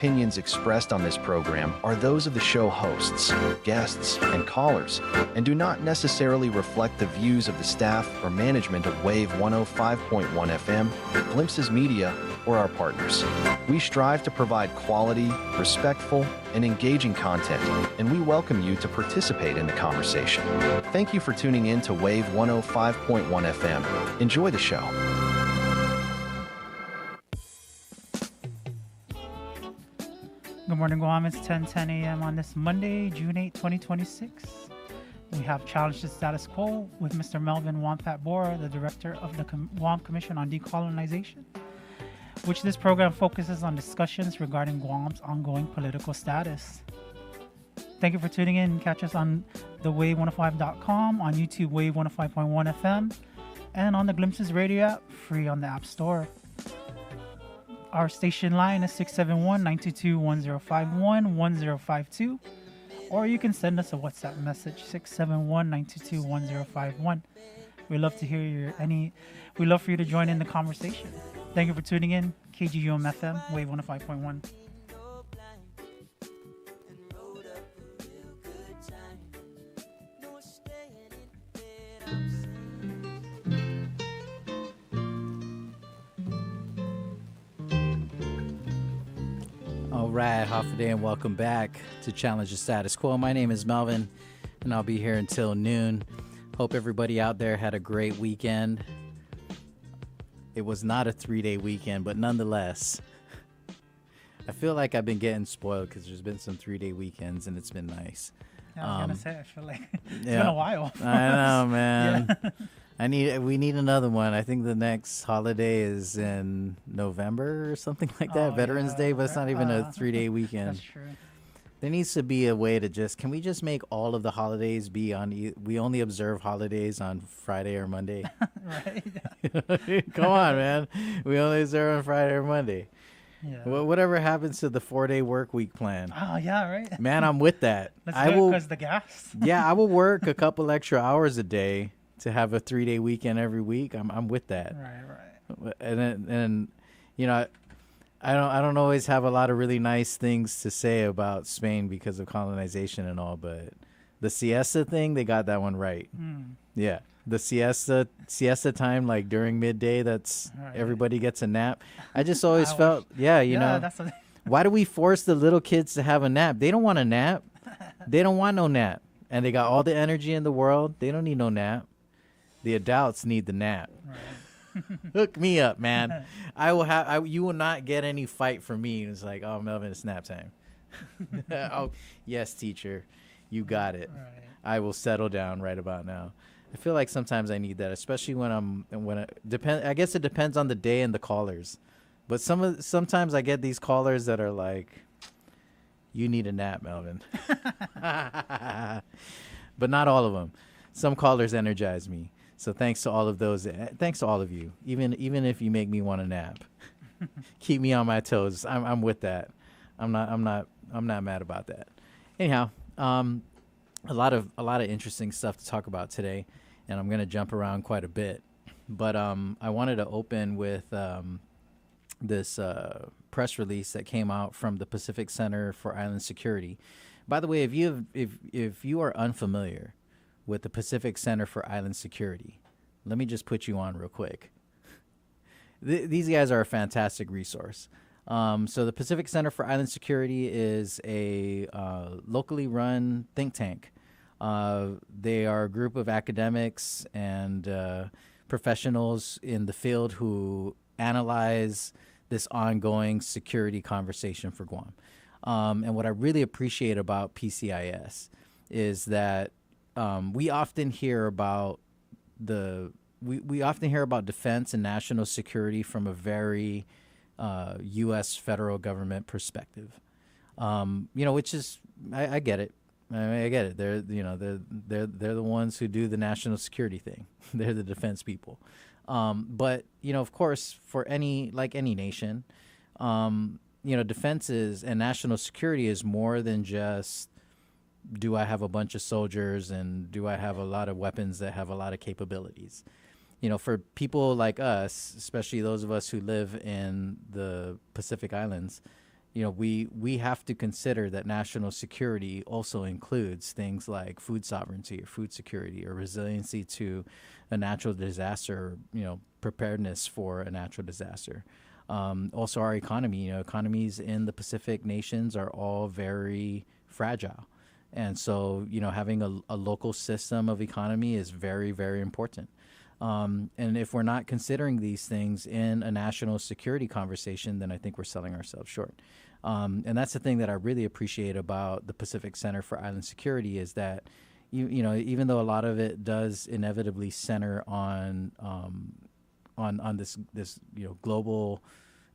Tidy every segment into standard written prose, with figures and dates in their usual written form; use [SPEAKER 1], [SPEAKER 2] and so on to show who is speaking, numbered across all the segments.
[SPEAKER 1] Opinions expressed on this program are those of the show hosts, guests, and callers, and do not necessarily reflect the views of the staff or management of Wave 105.1 FM, Glimpses Media, or our partners. We strive to provide quality, respectful, and engaging content, and we welcome you to participate in the conversation. Thank you for tuning in to Wave 105.1 FM. Enjoy the show.
[SPEAKER 2] Good morning, Guam. It's 10:10 a.m. on this Monday, June 8, 2026. We have challenged the status quo with Mr. Melvin Won Pat Borja, the director of the Guam Commission on Decolonization, which this program focuses on discussions regarding Guam's ongoing political status. Thank you for tuning in. Catch us on the Wave105.com, on YouTube Wave 105.1 FM, and on the Glimpses Radio app, free on the App Store. Our station line is 671-922-1051-1052, or you can send us a WhatsApp message, 671-922-1051. We'd love to hear we'd love for you to join in the conversation. Thank you for tuning in. KGUM FM, Wave 105.1.
[SPEAKER 3] All right, Hoffa Day, and welcome back to Challenge the Status Quo. My name is Melvin, and I'll be here until noon. Hope everybody out there had a great weekend. It was not a 3-day weekend, but nonetheless, I feel like I've been getting spoiled because there's been some 3-day weekends, and it's been nice.
[SPEAKER 2] Yeah, I was going to say, I feel like it's been a while.
[SPEAKER 3] I know, man.
[SPEAKER 2] Yeah.
[SPEAKER 3] We need another one. I think the next holiday is in November or something like that. Veterans Day, but it's not even a 3-day weekend.
[SPEAKER 2] That's true.
[SPEAKER 3] There needs to be a way to can we just make all of the holidays be on, we only observe holidays on Friday or Monday.
[SPEAKER 2] Right.
[SPEAKER 3] Come on, man. We only observe on Friday or Monday.
[SPEAKER 2] Yeah.
[SPEAKER 3] Whatever happens to the 4-day work week plan?
[SPEAKER 2] Oh, yeah, right.
[SPEAKER 3] Man, I'm with that.
[SPEAKER 2] Let's do it because the gas.
[SPEAKER 3] Yeah, I will work a couple extra hours a day to have a 3-day weekend every week. I'm with that.
[SPEAKER 2] Right.
[SPEAKER 3] And you know, I don't always have a lot of really nice things to say about Spain because of colonization and all, but the siesta thing, they got that one right. Yeah. The siesta time, like during midday, that's right. Everybody gets a nap. I just always felt, you know, that's why do we force the little kids to have a nap? They don't want a nap. They don't want no nap. And they got all the energy in the world. They don't need no nap. The adults need the nap. Right. Hook me up, man. You will not get any fight from me. It's like, oh, Melvin, it's nap time. Oh, yes, teacher, you got it. Right. I will settle down right about now. I feel like sometimes I need that, especially I guess it depends on the day and the callers. But sometimes I get these callers that are like, you need a nap, Melvin. But not all of them. Some callers energize me. So thanks to all of those. Thanks to all of you. Even if you make me want to nap, keep me on my toes. I'm with that. I'm not mad about that. Anyhow, a lot of interesting stuff to talk about today, and I'm gonna jump around quite a bit. But I wanted to open with this press release that came out from the Pacific Center for Island Security. By the way, if you are unfamiliar with the Pacific Center for Island Security, let me just put you on real quick. These guys are a fantastic resource. So the Pacific Center for Island Security is a locally run think tank. They are a group of academics and professionals in the field who analyze this ongoing security conversation for Guam. And what I really appreciate about PCIS is that we often hear about defense and national security from a very U.S. federal government perspective. Which is I get it. I get it. They're the ones who do the national security thing. They're the defense people. But of course, for any nation, defenses and national security is more than just, do I have a bunch of soldiers and do I have a lot of weapons that have a lot of capabilities? For people like us, especially those of us who live in the Pacific Islands, we have to consider that national security also includes things like food sovereignty or food security or resiliency to a natural disaster, preparedness for a natural disaster. Also, our economy, economies in the Pacific nations are all very fragile. And so, having a local system of economy is very, very important. And if we're not considering these things in a national security conversation, then I think we're selling ourselves short. And that's the thing that I really appreciate about the Pacific Center for Island Security is that, even though a lot of it does inevitably center on this global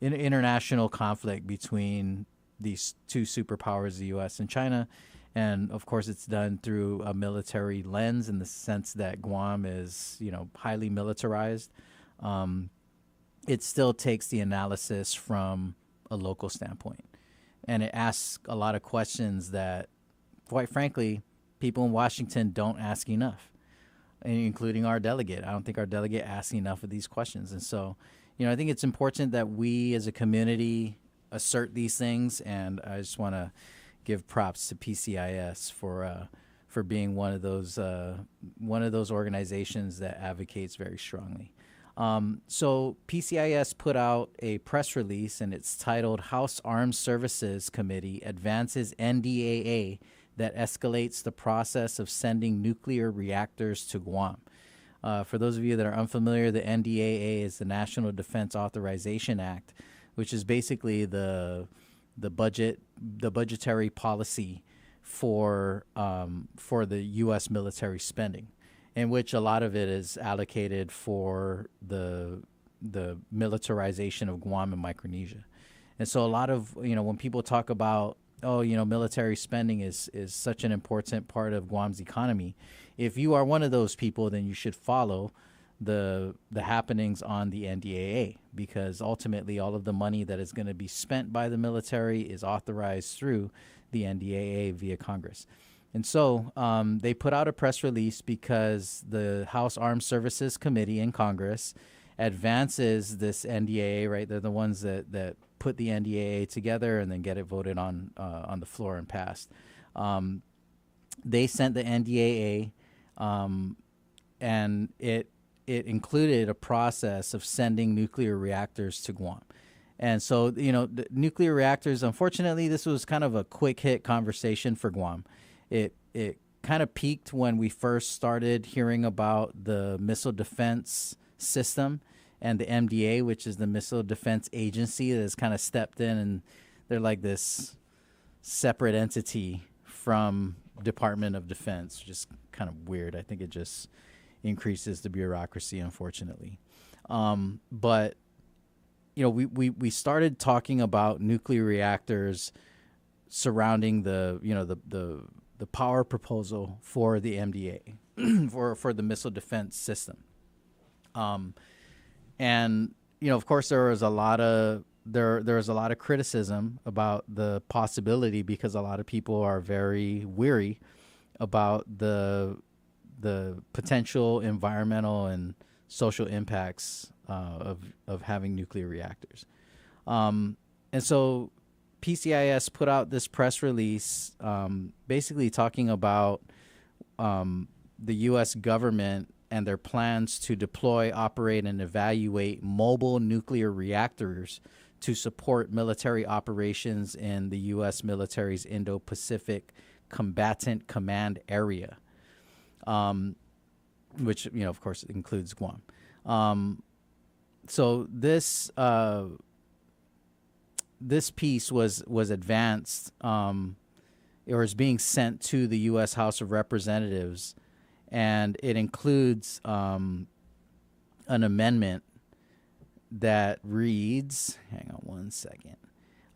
[SPEAKER 3] international conflict between these two superpowers, the U.S. and China. And of course, it's done through a military lens in the sense that Guam is, highly militarized. It still takes the analysis from a local standpoint. And it asks a lot of questions that, quite frankly, people in Washington don't ask enough, including our delegate. I don't think our delegate asks enough of these questions. And so, I think it's important that we as a community assert these things. And I just want to give props to PCIS for being one of those organizations that advocates very strongly. So PCIS put out a press release, and it's titled "House Armed Services Committee Advances NDAA that Escalates the Process of Sending Nuclear Reactors to Guam." For those of you that are unfamiliar, the NDAA is the National Defense Authorization Act, which is basically the budgetary policy for the U.S. military spending, in which a lot of it is allocated for the militarization of Guam and Micronesia. And so a lot of, when people talk about, military spending is such an important part of Guam's economy, if you are one of those people, then you should follow the happenings on the NDAA, because ultimately all of the money that is going to be spent by the military is authorized through the NDAA via Congress. And so they put out a press release because the House Armed Services Committee in Congress advances this NDAA, right? They're the ones that put the NDAA together and then get it voted on the floor and passed. They sent the NDAA, and it included a process of sending nuclear reactors to Guam. And so, the nuclear reactors, unfortunately, this was kind of a quick hit conversation for Guam. It kind of peaked when we first started hearing about the missile defense system and the MDA, which is the Missile Defense Agency, that has kind of stepped in, and they're like this separate entity from Department of Defense, which is kind of weird. I think it just increases the bureaucracy, unfortunately. But we started talking about nuclear reactors surrounding the power proposal for the MDA for the missile defense system. And of course there was a lot of criticism about the possibility, because a lot of people are very weary about the potential environmental and social impacts of having nuclear reactors. And so PCIS put out this press release basically talking about the U.S. government and their plans to deploy, operate, and evaluate mobile nuclear reactors to support military operations in the U.S. military's Indo-Pacific Combatant Command Area, which, of course, includes Guam. So this piece was advanced or is being sent to the U.S. House of Representatives, and it includes an amendment that reads, hang on one second.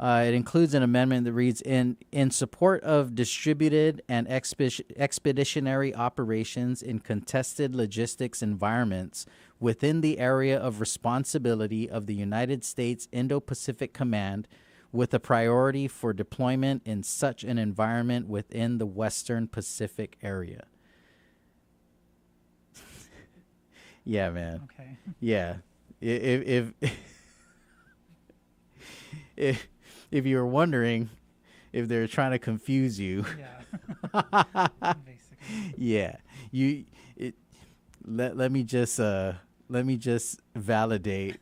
[SPEAKER 3] It includes an amendment that reads, in support of distributed and expeditionary operations in contested logistics environments within the area of responsibility of the United States Indo-Pacific Command, with a priority for deployment in such an environment within the Western Pacific area. Yeah, man. Okay. Yeah. If if you were wondering if they're trying to confuse you.
[SPEAKER 2] Yeah. Basically.
[SPEAKER 3] Yeah. Let me just validate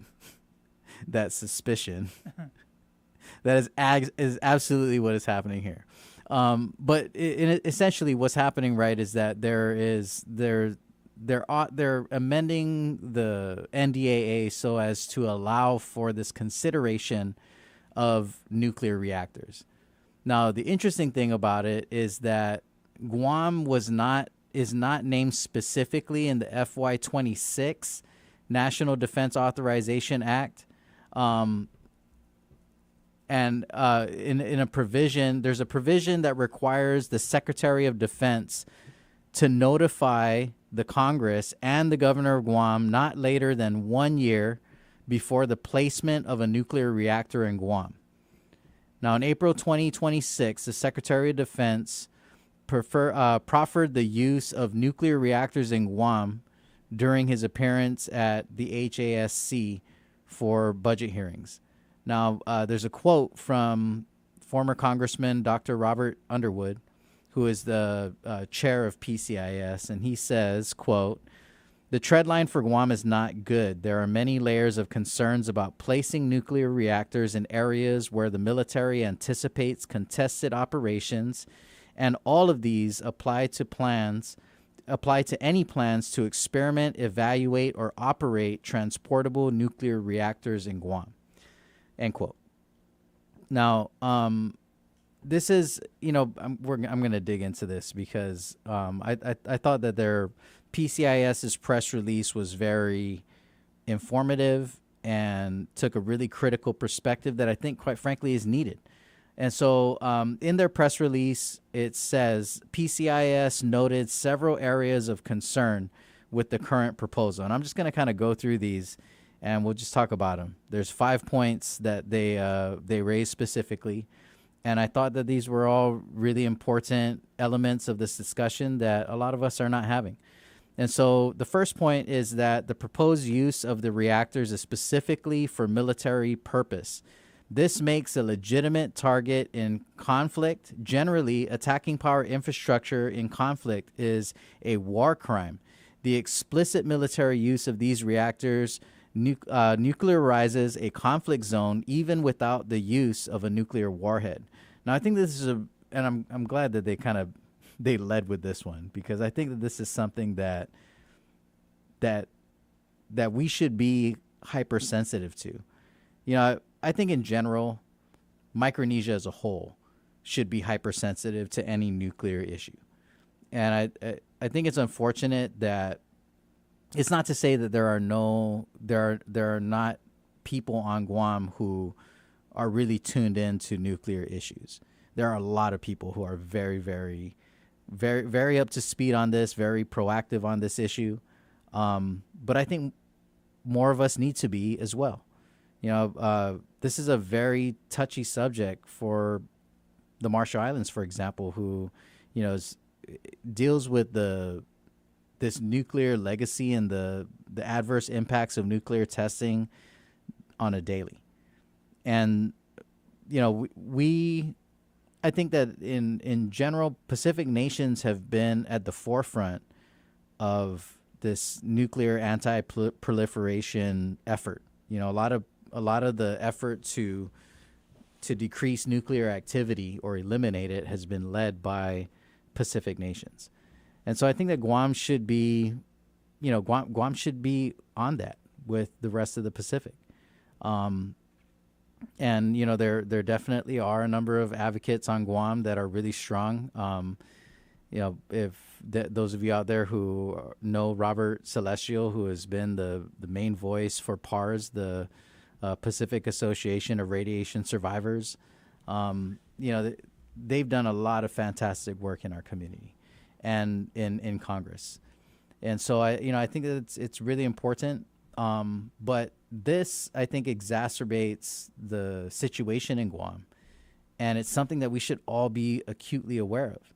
[SPEAKER 3] that suspicion. That is absolutely what is happening here. But essentially what's happening, right, is that they're amending the NDAA so as to allow for this consideration of nuclear reactors. Now, the interesting thing about it is that Guam is not named specifically in the FY26 National Defense Authorization Act. And in a provision, there's a provision that requires the Secretary of Defense to notify the Congress and the Governor of Guam not later than 1 year before the placement of a nuclear reactor in Guam. Now, in April 2026, the Secretary of Defense proffered the use of nuclear reactors in Guam during his appearance at the HASC for budget hearings. Now, there's a quote from former Congressman Dr. Robert Underwood, who is the chair of PCIS, and he says, quote, "The tread line for Guam is not good. There are many layers of concerns about placing nuclear reactors in areas where the military anticipates contested operations, and all of these apply to any plans to experiment, evaluate, or operate transportable nuclear reactors in Guam." End quote. Now, this is, I'm going to dig into this because I thought that their PCIS's press release was very informative and took a really critical perspective that I think, quite frankly, is needed. And so in their press release, it says PCIS noted several areas of concern with the current proposal. And I'm just going to kind of go through these and we'll just talk about them. There's 5 points that they raised specifically. And I thought that these were all really important elements of this discussion that a lot of us are not having. And so the first point is that the proposed use of the reactors is specifically for military purpose. This makes a legitimate target in conflict. Generally, attacking power infrastructure in conflict is a war crime. The explicit military use of these reactors nuclearizes a conflict zone even without the use of a nuclear warhead. Now, I think this is and I'm glad that they led with this one, because I think that this is something that we should be hypersensitive to. I think in general, Micronesia as a whole should be hypersensitive to any nuclear issue. And I think it's unfortunate that it's not to say that there are not people on Guam who are really tuned into nuclear issues. There are a lot of people who are very, very, very, very up to speed on this, very proactive on this issue. But I think more of us need to be as well. This is a very touchy subject for the Marshall Islands, for example, who, deals with this nuclear legacy and the adverse impacts of nuclear testing on a daily. And, I think that in general, Pacific nations have been at the forefront of this nuclear anti-proliferation effort. A lot of the effort to decrease nuclear activity or eliminate it has been led by Pacific nations. And so I think that Guam should be, Guam should be on that with the rest of the Pacific. And, there definitely are a number of advocates on Guam that are really strong. If those of you out there who know Robert Celestial, who has been the main voice for PARS, the Pacific Association of Radiation Survivors, they've done a lot of fantastic work in our community and in Congress. And so I think that it's really important. But this, I think, exacerbates the situation in Guam, and it's something that we should all be acutely aware of.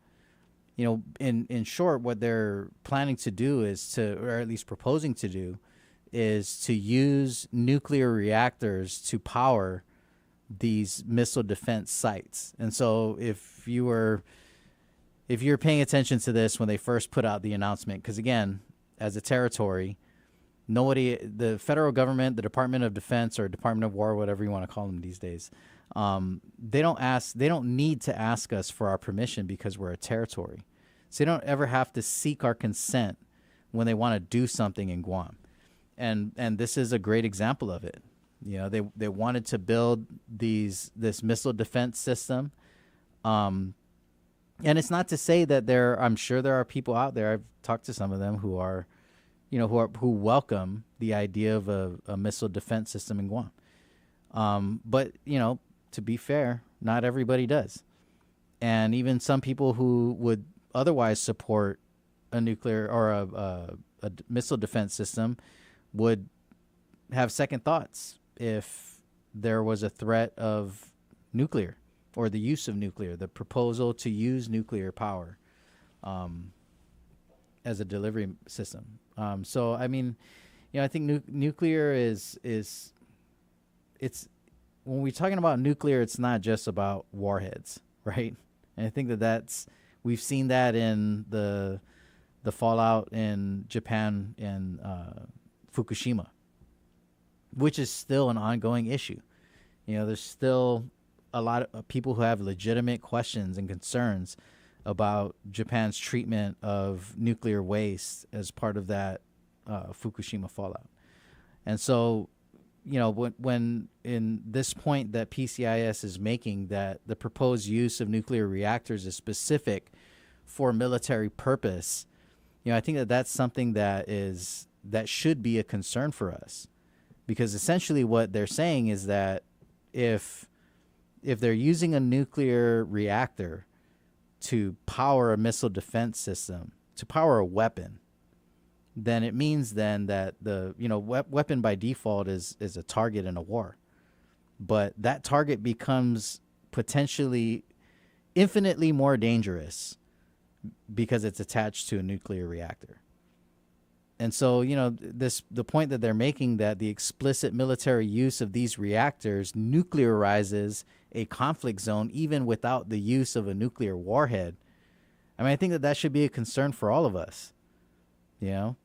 [SPEAKER 3] In short, what they're planning to do or at least proposing to do, is to use nuclear reactors to power these missile defense sites. And so if you're paying attention to this when they first put out the announcement, because again, as a territory, the federal government, the Department of Defense or Department of War, whatever you want to call them these days, they don't need to ask us for our permission because we're a territory. So they don't ever have to seek our consent when they want to do something in Guam. And this is a great example of it. You know, they wanted to build this missile defense system. And it's not to say that I'm sure there are people out there, I've talked to some of them who welcome the idea of a missile defense system in Guam. But, to be fair, not everybody does. And even some people who would otherwise support a nuclear or a missile defense system would have second thoughts if there was a threat of nuclear or the use of nuclear, the proposal to use nuclear power as a delivery system. So, I mean, I think nuclear is when we're talking about nuclear, it's not just about warheads, right? And I think we've seen that in the fallout in Japan and Fukushima, which is still an ongoing issue. There's still a lot of people who have legitimate questions and concerns about Japan's treatment of nuclear waste as part of that Fukushima fallout. And so, when in this point that PCIS is making, that the proposed use of nuclear reactors is specific for military purpose, I think that's something that should be a concern for us, because essentially what they're saying is that if they're using a nuclear reactor to power a missile defense system, to power a weapon, then it means then that the weapon by default is a target in a war. But that target becomes potentially infinitely more dangerous because it's attached to a nuclear reactor. And so, the point that they're making, that the explicit military use of these reactors nuclearizes a conflict zone even without the use of a nuclear warhead. I mean, I think that should be a concern for all of us. I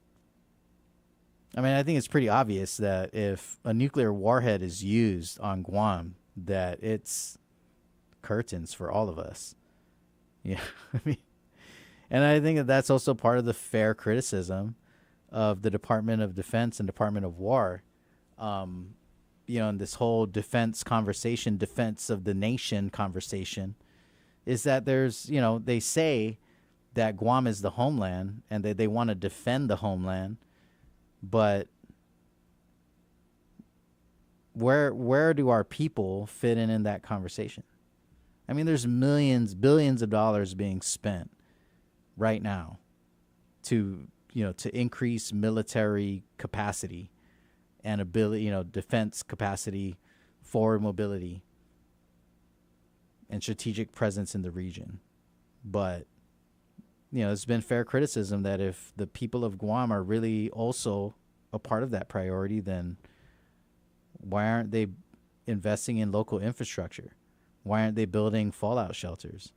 [SPEAKER 3] mean, I think it's pretty obvious that if a nuclear warhead is used on Guam, that it's curtains for all of us. Yeah, I mean, and I think that that's also part of the fair criticism of the Department of Defense and Department of War, in this whole defense conversation, defense of the nation conversation, is that there's, they say that Guam is the homeland and that they want to defend the homeland, but where do our people fit in that conversation? I mean, there's billions of dollars being spent right now to increase military capacity and ability, defense capacity, forward mobility, and strategic presence in the region. But, it's been fair criticism that if the people of Guam are really also a part of that priority, then why aren't they investing in local infrastructure? Why aren't they building fallout shelters?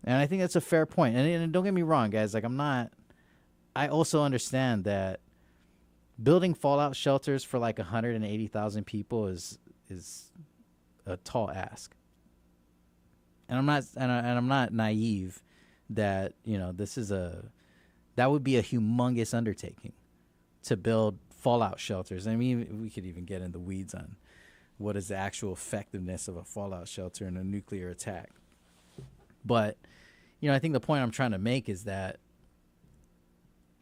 [SPEAKER 3] And I think that's a fair point. And don't get me wrong, guys. Like, I also understand that building fallout shelters for like 180,000 people is a tall ask. And I'm not naive that, that would be a humongous undertaking to build fallout shelters. I mean, we could even get in the weeds on what is the actual effectiveness of a fallout shelter in a nuclear attack. But, I think the point I'm trying to make is that,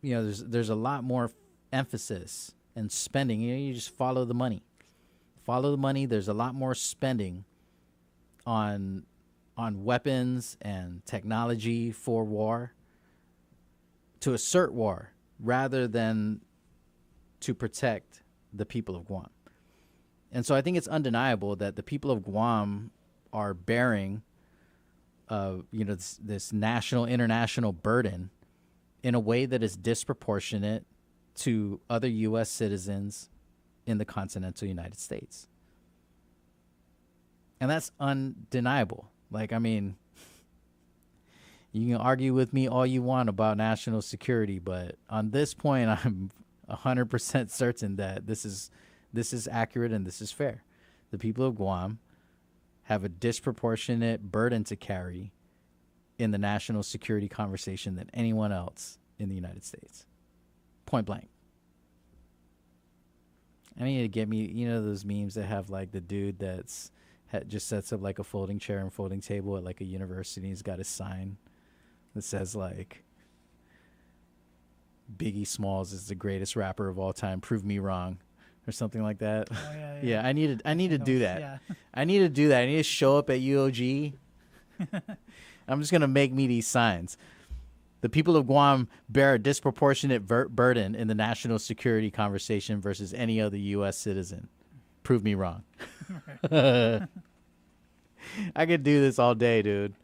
[SPEAKER 3] there's a lot more emphasis and spending. You just follow the money. Follow the money. There's a lot more spending on weapons and technology for war, to assert war, rather than to protect the people of Guam. And so I think it's undeniable that the people of Guam are bearing, this national, international burden in a way that is disproportionate to other U.S. citizens in the continental United States. And that's undeniable. Like, I mean, you can argue with me all you want about national security, but on this point, I'm 100% certain that this is accurate and this is fair. The people of Guam have a disproportionate burden to carry in the national security conversation than anyone else in the United States. Point blank. I need to get me, those memes that have like the dude that's just sets up like a folding chair and folding table at like a university. He's got a sign that says like, Biggie Smalls is the greatest rapper of all time. Prove me wrong, or something like that.
[SPEAKER 2] Oh, yeah.
[SPEAKER 3] Yeah, I need to do that.
[SPEAKER 2] Yeah.
[SPEAKER 3] I need to do that. I need to show up at UOG. I'm just gonna make me these signs. The people of Guam bear a disproportionate burden in the national security conversation versus any other U.S. citizen. Prove me wrong. I could do this all day, dude.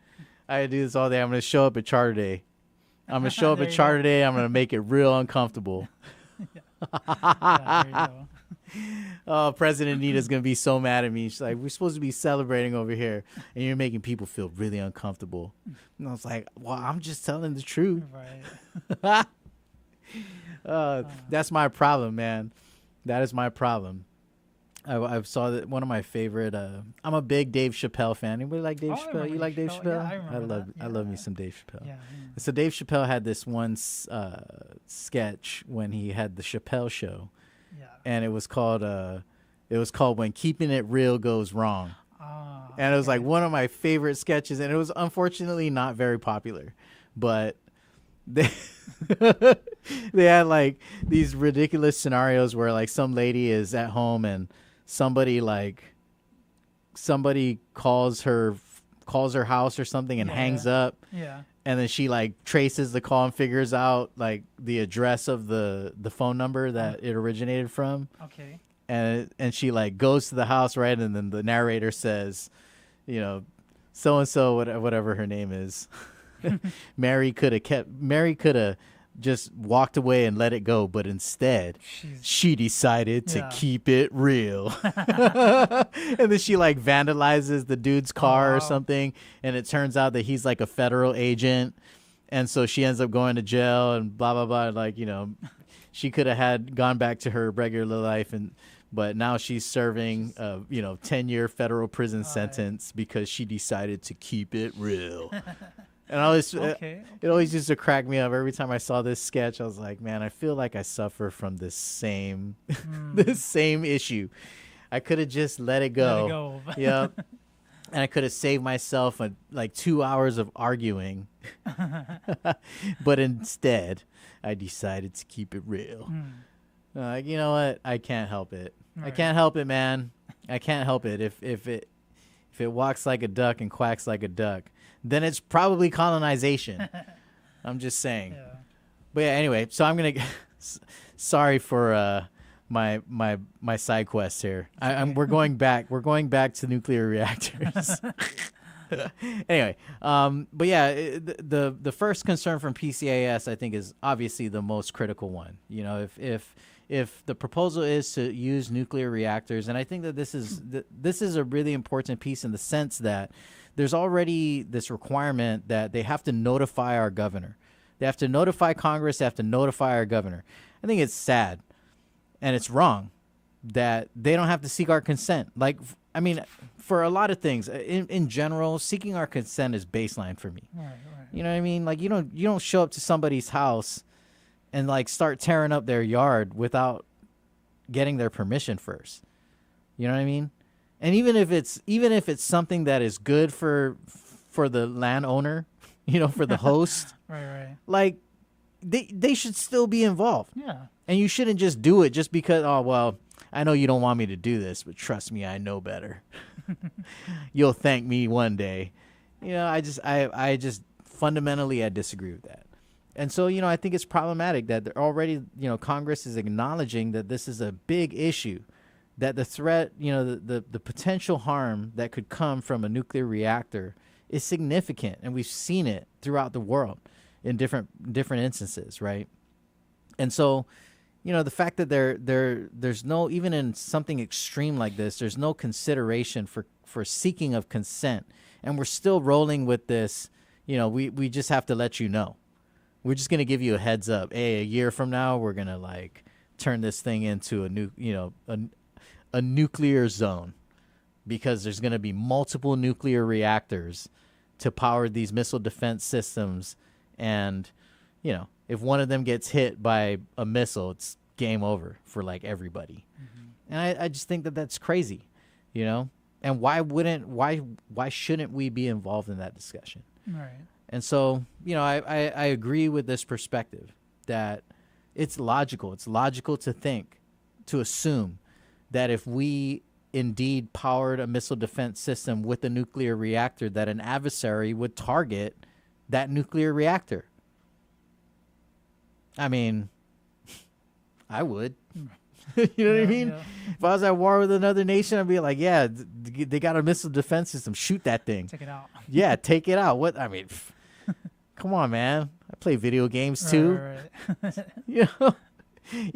[SPEAKER 3] I could do this all day. I'm going to show up at Charter Day. I'm going to show up at Charter Day. I'm going to make it real uncomfortable.
[SPEAKER 2] Yeah, there you go.
[SPEAKER 3] Oh, President Nita's going to be so mad at me. She's like, we're supposed to be celebrating over here, and you're making people feel really uncomfortable. And I was like, well, I'm just telling the truth.
[SPEAKER 2] Right.
[SPEAKER 3] That's my problem, man. That is my problem. I saw that one of my favorite. I'm a big Dave Chappelle fan. Anybody like Dave Chappelle? You like Dave Chappelle?
[SPEAKER 2] Yeah,
[SPEAKER 3] I love me some Dave Chappelle.
[SPEAKER 2] Yeah.
[SPEAKER 3] So Dave Chappelle had this one sketch when he had the Chappelle Show, and it was called When Keeping It Real Goes Wrong. And it was like one of my favorite sketches, and it was unfortunately not very popular, but they they had like these ridiculous scenarios where like some lady is at home and somebody calls her house or something and hangs up.
[SPEAKER 2] Yeah.
[SPEAKER 3] And then she like traces the call and figures out like the address of the phone number that it originated from.
[SPEAKER 2] Okay.
[SPEAKER 3] And she like goes to the house, right? And then the narrator says, so and so, whatever her name is, Mary could have just walked away and let it go, but instead she decided to keep it real. And then she like vandalizes the dude's car or something, and it turns out that he's like a federal agent, and so she ends up going to jail and blah blah blah. Like, she could have gone back to her regular life, but now she's serving 10-year federal prison sentence because she decided to keep it real. And it always used to crack me up every time I saw this sketch. I was like, man, I feel like I suffer from this same issue. I could have just let it go. Yeah. And I could have saved myself like 2 hours of arguing. But instead, I decided to keep it real. You know what? I can't help it. Right. I can't help it, man. I can't help it. If it walks like a duck and quacks like a duck, then it's probably colonization. I'm just saying. Yeah. But yeah, anyway, so I'm gonna. Sorry for my side quest here. We're going back. We're going back to nuclear reactors. Anyway, but yeah, the first concern from PCAS, I think, is obviously the most critical one. If the proposal is to use nuclear reactors, and I think that this is a really important piece in the sense that there's already this requirement that they have to notify our governor. They have to notify Congress. They have to notify our governor. I think it's sad, and it's wrong that they don't have to seek our consent. Like, I mean, for a lot of things, in general, seeking our consent is baseline for me. Right. You know what I mean? Like, you don't show up to somebody's house and like start tearing up their yard without getting their permission first. You know what I mean? And even if it's something that is good for the landowner, for the host,
[SPEAKER 2] right.
[SPEAKER 3] Like they should still be involved.
[SPEAKER 2] Yeah. And
[SPEAKER 3] you shouldn't just do it just because, oh well, I know you don't want me to do this, but trust me, I know better. You'll thank me one day. I just fundamentally I disagree with that. And so, I think it's problematic that they're already, Congress is acknowledging that this is a big issue, that the threat, the potential harm that could come from a nuclear reactor is significant. And we've seen it throughout the world in different instances, right? And so, the fact that there's no, even in something extreme like this, there's no consideration for seeking of consent, and we're still rolling with this. We just have to let you know. We're just gonna give you a heads up. Hey, a year from now, we're gonna turn this thing into a nuclear zone, because there's gonna be multiple nuclear reactors to power these missile defense systems, and if one of them gets hit by a missile, it's game over for everybody. And I just think that that's crazy, and why shouldn't we be involved in that discussion?
[SPEAKER 2] Right.
[SPEAKER 3] And so, I agree with this perspective that it's logical. It's logical to assume that if we indeed powered a missile defense system with a nuclear reactor, that an adversary would target that nuclear reactor. I mean, I would. You know what I mean?
[SPEAKER 2] Yeah.
[SPEAKER 3] If I was at war with another nation, I'd be like, yeah, they got a missile defense system. Shoot that thing.
[SPEAKER 2] Take it out.
[SPEAKER 3] Yeah, take it out. Come on, man. I play video games too.
[SPEAKER 2] Right.
[SPEAKER 3] You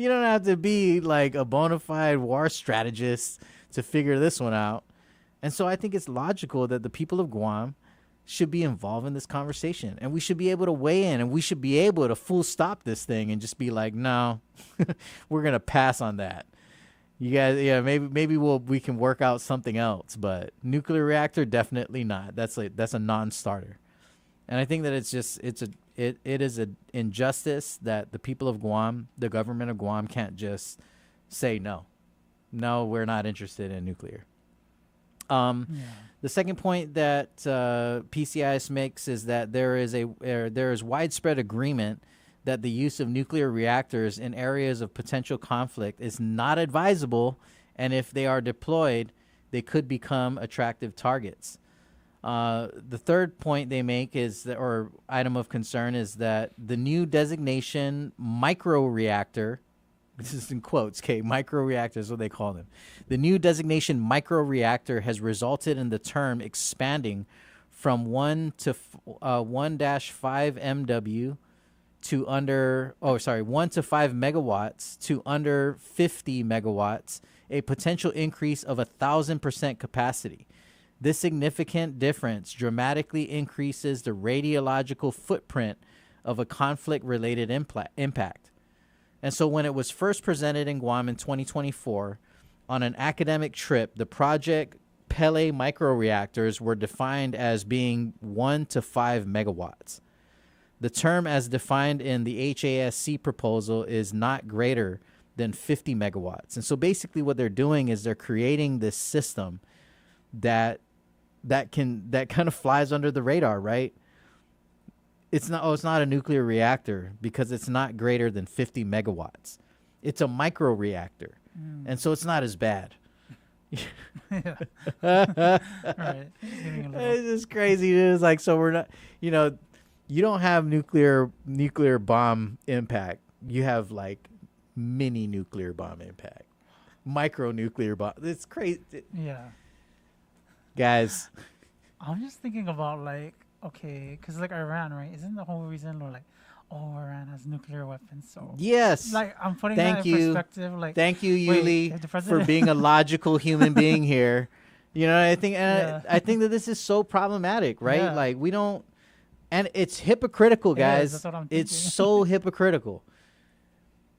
[SPEAKER 3] don't have to be like a bona fide war strategist to figure this one out. And so I think it's logical that the people of Guam should be involved in this conversation, and we should be able to weigh in, and we should be able to full stop this thing and just be like, no, we're going to pass on that. You guys, maybe we can work out something else, but nuclear reactor, definitely not. That's a non-starter. And I think that it is an injustice that the people of Guam, the government of Guam, can't just say no, we're not interested in nuclear. The second point that PCIS makes is that there is widespread agreement that the use of nuclear reactors in areas of potential conflict is not advisable, and if they are deployed, they could become attractive targets. The third point they make or item of concern is that the new designation microreactor, this is in quotes, okay, microreactor is what they call them. The new designation microreactor has resulted in the term expanding from 1 to 1-5 MW to 1 to 5 megawatts to under 50 megawatts, a potential increase of 1,000% capacity. This significant difference dramatically increases the radiological footprint of a conflict-related impact. And so when it was first presented in Guam in 2024 on an academic trip, the Project Pele microreactors were defined as being 1 to 5 megawatts. The term as defined in the HASC proposal is not greater than 50 megawatts. And so basically what they're doing is they're creating this system that kind of flies under the radar, right? It's not a nuclear reactor because it's not greater than 50 megawatts. It's a micro reactor. And so it's not as bad.
[SPEAKER 2] Yeah. Right.
[SPEAKER 3] It's just crazy. It's like, so we're not, you don't have nuclear bomb impact. You have like mini nuclear bomb impact, micro nuclear bomb. It's crazy.
[SPEAKER 2] Yeah.
[SPEAKER 3] Guys,
[SPEAKER 2] I'm just thinking about okay, because Iran, right? Isn't the whole reason Iran has nuclear weapons? So
[SPEAKER 3] yes.
[SPEAKER 2] I'm putting that in perspective.
[SPEAKER 3] Thank you, Yuli,
[SPEAKER 2] wait,
[SPEAKER 3] for being a logical human being here. I think I think that this is so problematic, right?
[SPEAKER 2] Yeah.
[SPEAKER 3] We don't, and it's hypocritical, guys.
[SPEAKER 2] That's what I'm thinking.
[SPEAKER 3] It's so hypocritical.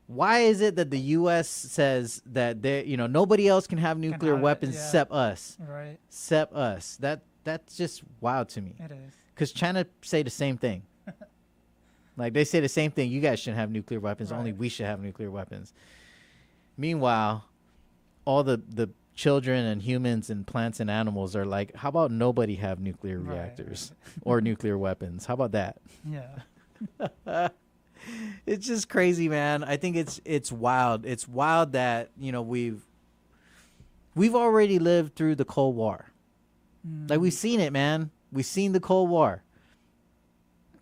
[SPEAKER 3] Why is it that the U.S. says that nobody else can have nuclear weapons except us?
[SPEAKER 2] Right.
[SPEAKER 3] Except us. That's just wild to me.
[SPEAKER 2] It is.
[SPEAKER 3] Because China say the same thing. They say the same thing. You guys shouldn't have nuclear weapons. Right. Only we should have nuclear weapons. Meanwhile, all the children and humans and plants and animals are like, how about nobody have nuclear reactors or nuclear weapons? How about that?
[SPEAKER 2] Yeah.
[SPEAKER 3] It's just crazy, man. I think it's wild. It's wild that we've already lived through the Cold War. We've seen it, man. We've seen the Cold War.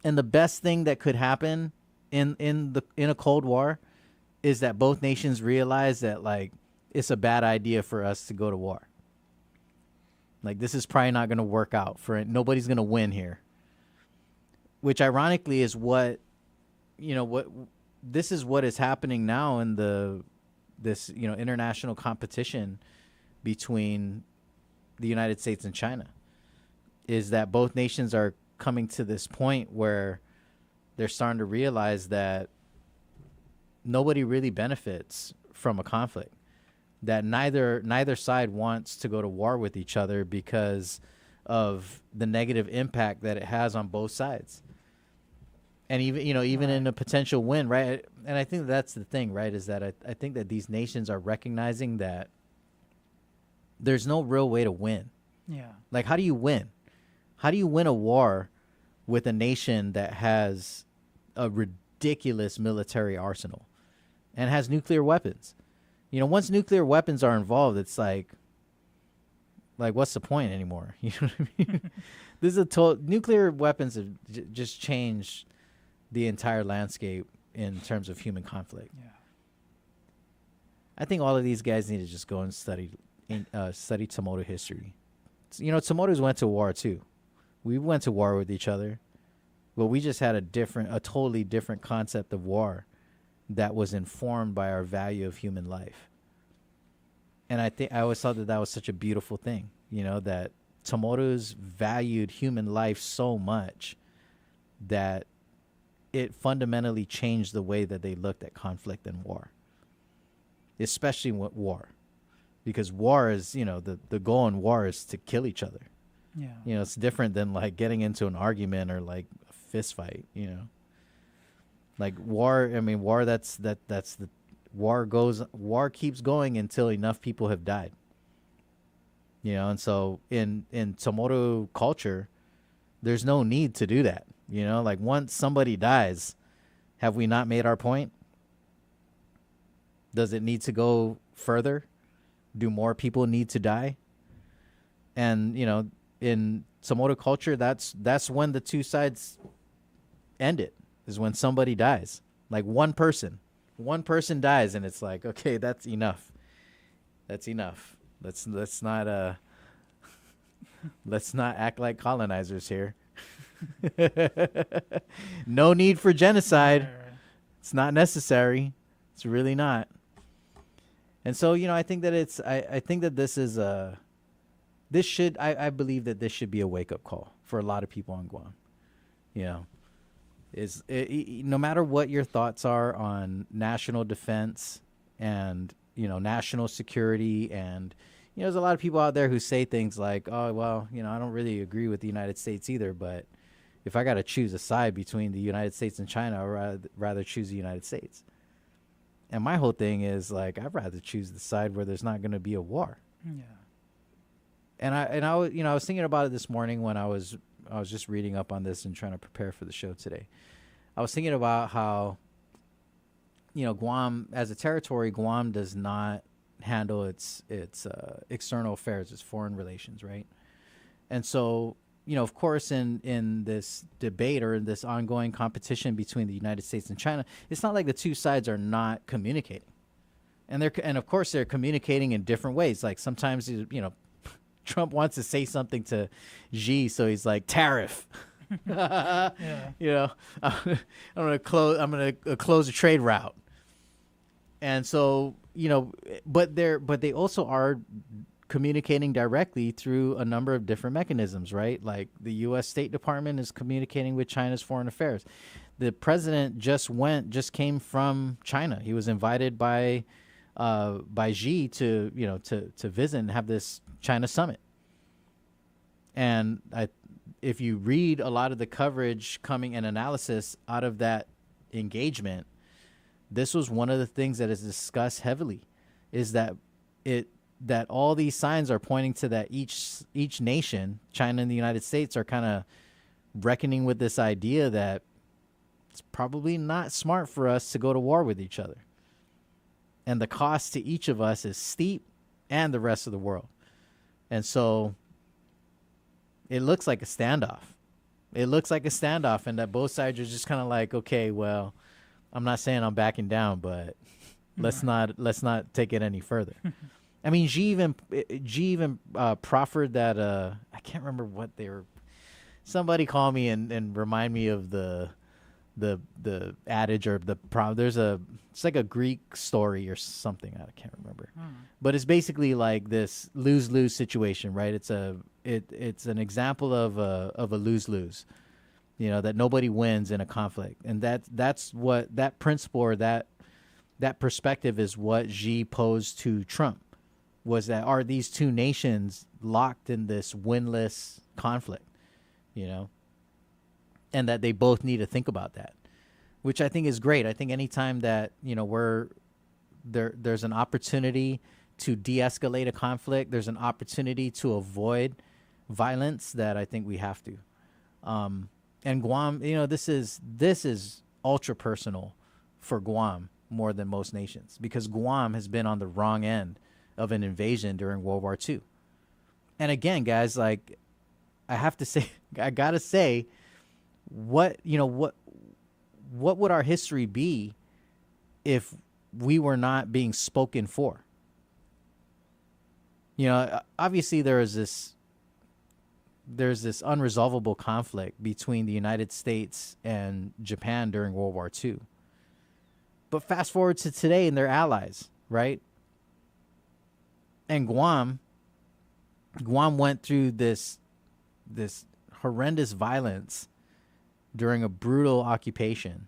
[SPEAKER 3] And the best thing that could happen in a Cold War is that both nations realize that it's a bad idea for us to go to war. This is probably not going to work out for it. Nobody's going to win here. Which ironically is what this is what is happening now in this international competition between the United States and China, is that both nations are coming to this point where they're starting to realize that nobody really benefits from a conflict, that neither side wants to go to war with each other because of the negative impact that it has on both sides. And even in a potential win, right? And I think that's the thing, right? Is that I think that these nations are recognizing that there's no real way to win.
[SPEAKER 2] Yeah.
[SPEAKER 3] Like, how do you win? How do you win a war with a nation that has a ridiculous military arsenal and has nuclear weapons? Once nuclear weapons are involved, it's like what's the point anymore? You know what I mean? This is nuclear weapons have just changed the entire landscape in terms of human conflict.
[SPEAKER 2] Yeah.
[SPEAKER 3] I think all of these guys need to just go and study Tomoto history. Tomotos went to war too. We went to war with each other, but we just had a totally different concept of war that was informed by our value of human life. And I always thought that was such a beautiful thing, that Tomotos valued human life so much that it fundamentally changed the way that they looked at conflict and war, especially with war, because war is, the goal in war is to kill each other.
[SPEAKER 2] Yeah.
[SPEAKER 3] It's different than like getting into an argument or like a fist fight, like war. I mean, war, that's the war keeps going until enough people have died, and so in Tomoto culture, there's no need to do that. Like once somebody dies, have we not made our point? Does it need to go further? Do more people need to die? And, in Tomoto culture, that's when the two sides end it, is when somebody dies. Like one person dies, and it's like, okay, that's enough. That's enough. Let's not act like colonizers here. No need for genocide.
[SPEAKER 2] Right.
[SPEAKER 3] It's not necessary. It's really not. And so, I think that I think that this is I believe that this should be a wake up call for a lot of people on Guam. No matter what your thoughts are on national defense and, national security, and, there's a lot of people out there who say things like, oh, well, I don't really agree with the United States either, but if I got to choose a side between the United States and China, I'd rather choose the United States. And my whole thing is like, I'd rather choose the side where there's not going to be a war.
[SPEAKER 2] Yeah.
[SPEAKER 3] And I was thinking about it this morning when I was just reading up on this and trying to prepare for the show today. I was thinking about how, Guam as a territory, Guam does not handle its external affairs, its foreign relations, right? And so, of course, in this debate or in this ongoing competition between the United States and China, it's not like the two sides are not communicating. And of course they're communicating in different ways. Like sometimes, Trump wants to say something to Xi, so he's like, tariff.
[SPEAKER 2] Yeah.
[SPEAKER 3] I'm gonna close a trade route. And so, but they also are communicating directly through a number of different mechanisms, right? Like the U.S. State Department is communicating with China's foreign affairs. The president just came from China. He was invited by Xi to visit and have this China summit. And if you read a lot of the coverage coming and analysis out of that engagement, this was one of the things that is discussed heavily, is that all these signs are pointing to that each nation, China and the United States, are kind of reckoning with this idea that it's probably not smart for us to go to war with each other. And the cost to each of us is steep, and the rest of the world. And so it looks like a standoff. And that both sides are just kind of like, okay, well, I'm not saying I'm backing down, but let's not take it any further. I mean, Xi even proffered that I can't remember what they were. Somebody call me and remind me of the the adage or the it's like a Greek story or something. I can't remember, but it's basically like this lose-lose situation, right? It's an example of a lose-lose, that nobody wins in a conflict, and that's what that principle or that perspective is what Xi posed to Trump, was that are these two nations locked in this winless conflict, and that they both need to think about that, which I think is great. I think anytime that, there's an opportunity to de-escalate a conflict, there's an opportunity to avoid violence, that I think we have to. And Guam, this is ultra personal for Guam more than most nations, because Guam has been on the wrong end of an invasion during World War II. And again, guys, like, I gotta say, what would our history be if we were not being spoken for? Obviously there's this unresolvable conflict between the United States and Japan during World War II. But fast forward to today and they're allies, right? And Guam went through this horrendous violence during a brutal occupation,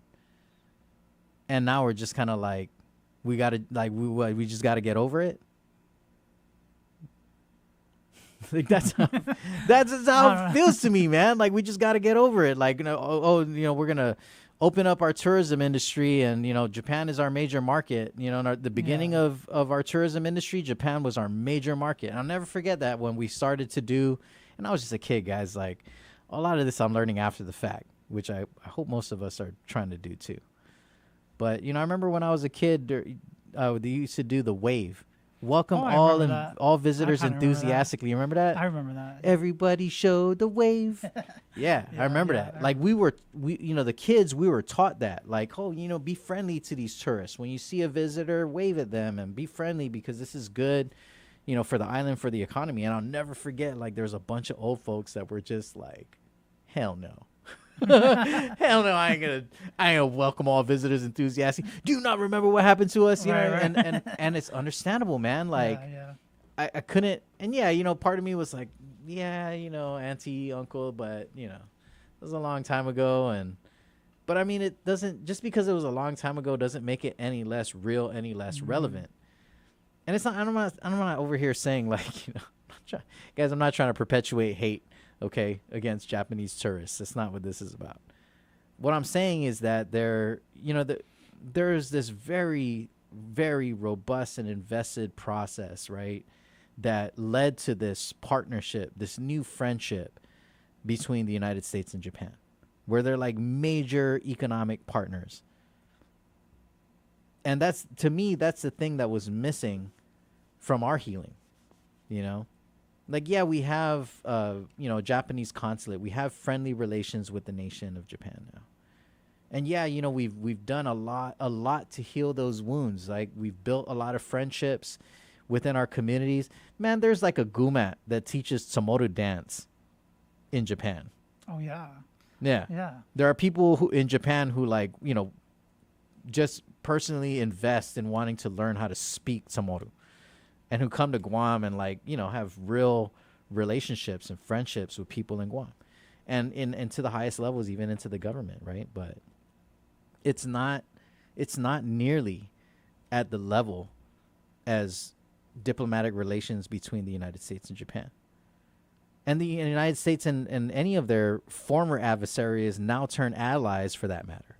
[SPEAKER 3] and now we're just kind of like, we just got to get over it. Like that's how it feels to me, man. Like, we just got to get over it. Like, we're gonna open up our tourism industry, and Japan is our major market. In the beginning of our tourism industry, Japan was our major market. And I'll never forget that when we started to do, and I was just a kid, guys. Like, a lot of this I'm learning after the fact, which I hope most of us are trying to do too. But, I remember when I was a kid, they used to do the wave. Welcome all visitors enthusiastically. You remember that?
[SPEAKER 2] I remember that.
[SPEAKER 3] Everybody show the wave. Yeah, I remember that. Like, the kids, we were taught that. Like, be friendly to these tourists. When you see a visitor, wave at them and be friendly, because this is good, for the island, for the economy. And I'll never forget, like, there's a bunch of old folks that were just like, hell no. Hell no, I ain't gonna welcome all visitors enthusiastically. Do you not remember what happened to us?
[SPEAKER 2] Right.
[SPEAKER 3] And it's understandable, man. Like, I couldn't, and part of me was like, auntie, uncle, but it was a long time ago, but I mean, it doesn't, just because it was a long time ago doesn't make it any less real, any less relevant. And it's not, I'm not over here saying, like, guys, I'm not trying to perpetuate hate, okay, against Japanese tourists. That's not what this is about. What I'm saying is that there's this very, very robust and invested process, right, that led to this partnership, this new friendship between the United States and Japan, where they're like major economic partners. And that's, to me, that's the thing that was missing from our healing, Like, we have, Japanese consulate. We have friendly relations with the nation of Japan now. And we've done a lot to heal those wounds. Like, we've built a lot of friendships within our communities. Man, there's like a gumat that teaches Tsumoru dance in Japan.
[SPEAKER 2] Oh, yeah.
[SPEAKER 3] Yeah.
[SPEAKER 2] Yeah.
[SPEAKER 3] There are people who in Japan who, like, just personally invest in wanting to learn how to speak Tsumoru, and who come to Guam and, like, have real relationships and friendships with people in Guam, and to the highest levels, even into the government, right? But it's not nearly at the level as diplomatic relations between the United States and Japan. And the United States and any of their former adversaries now turn allies, for that matter,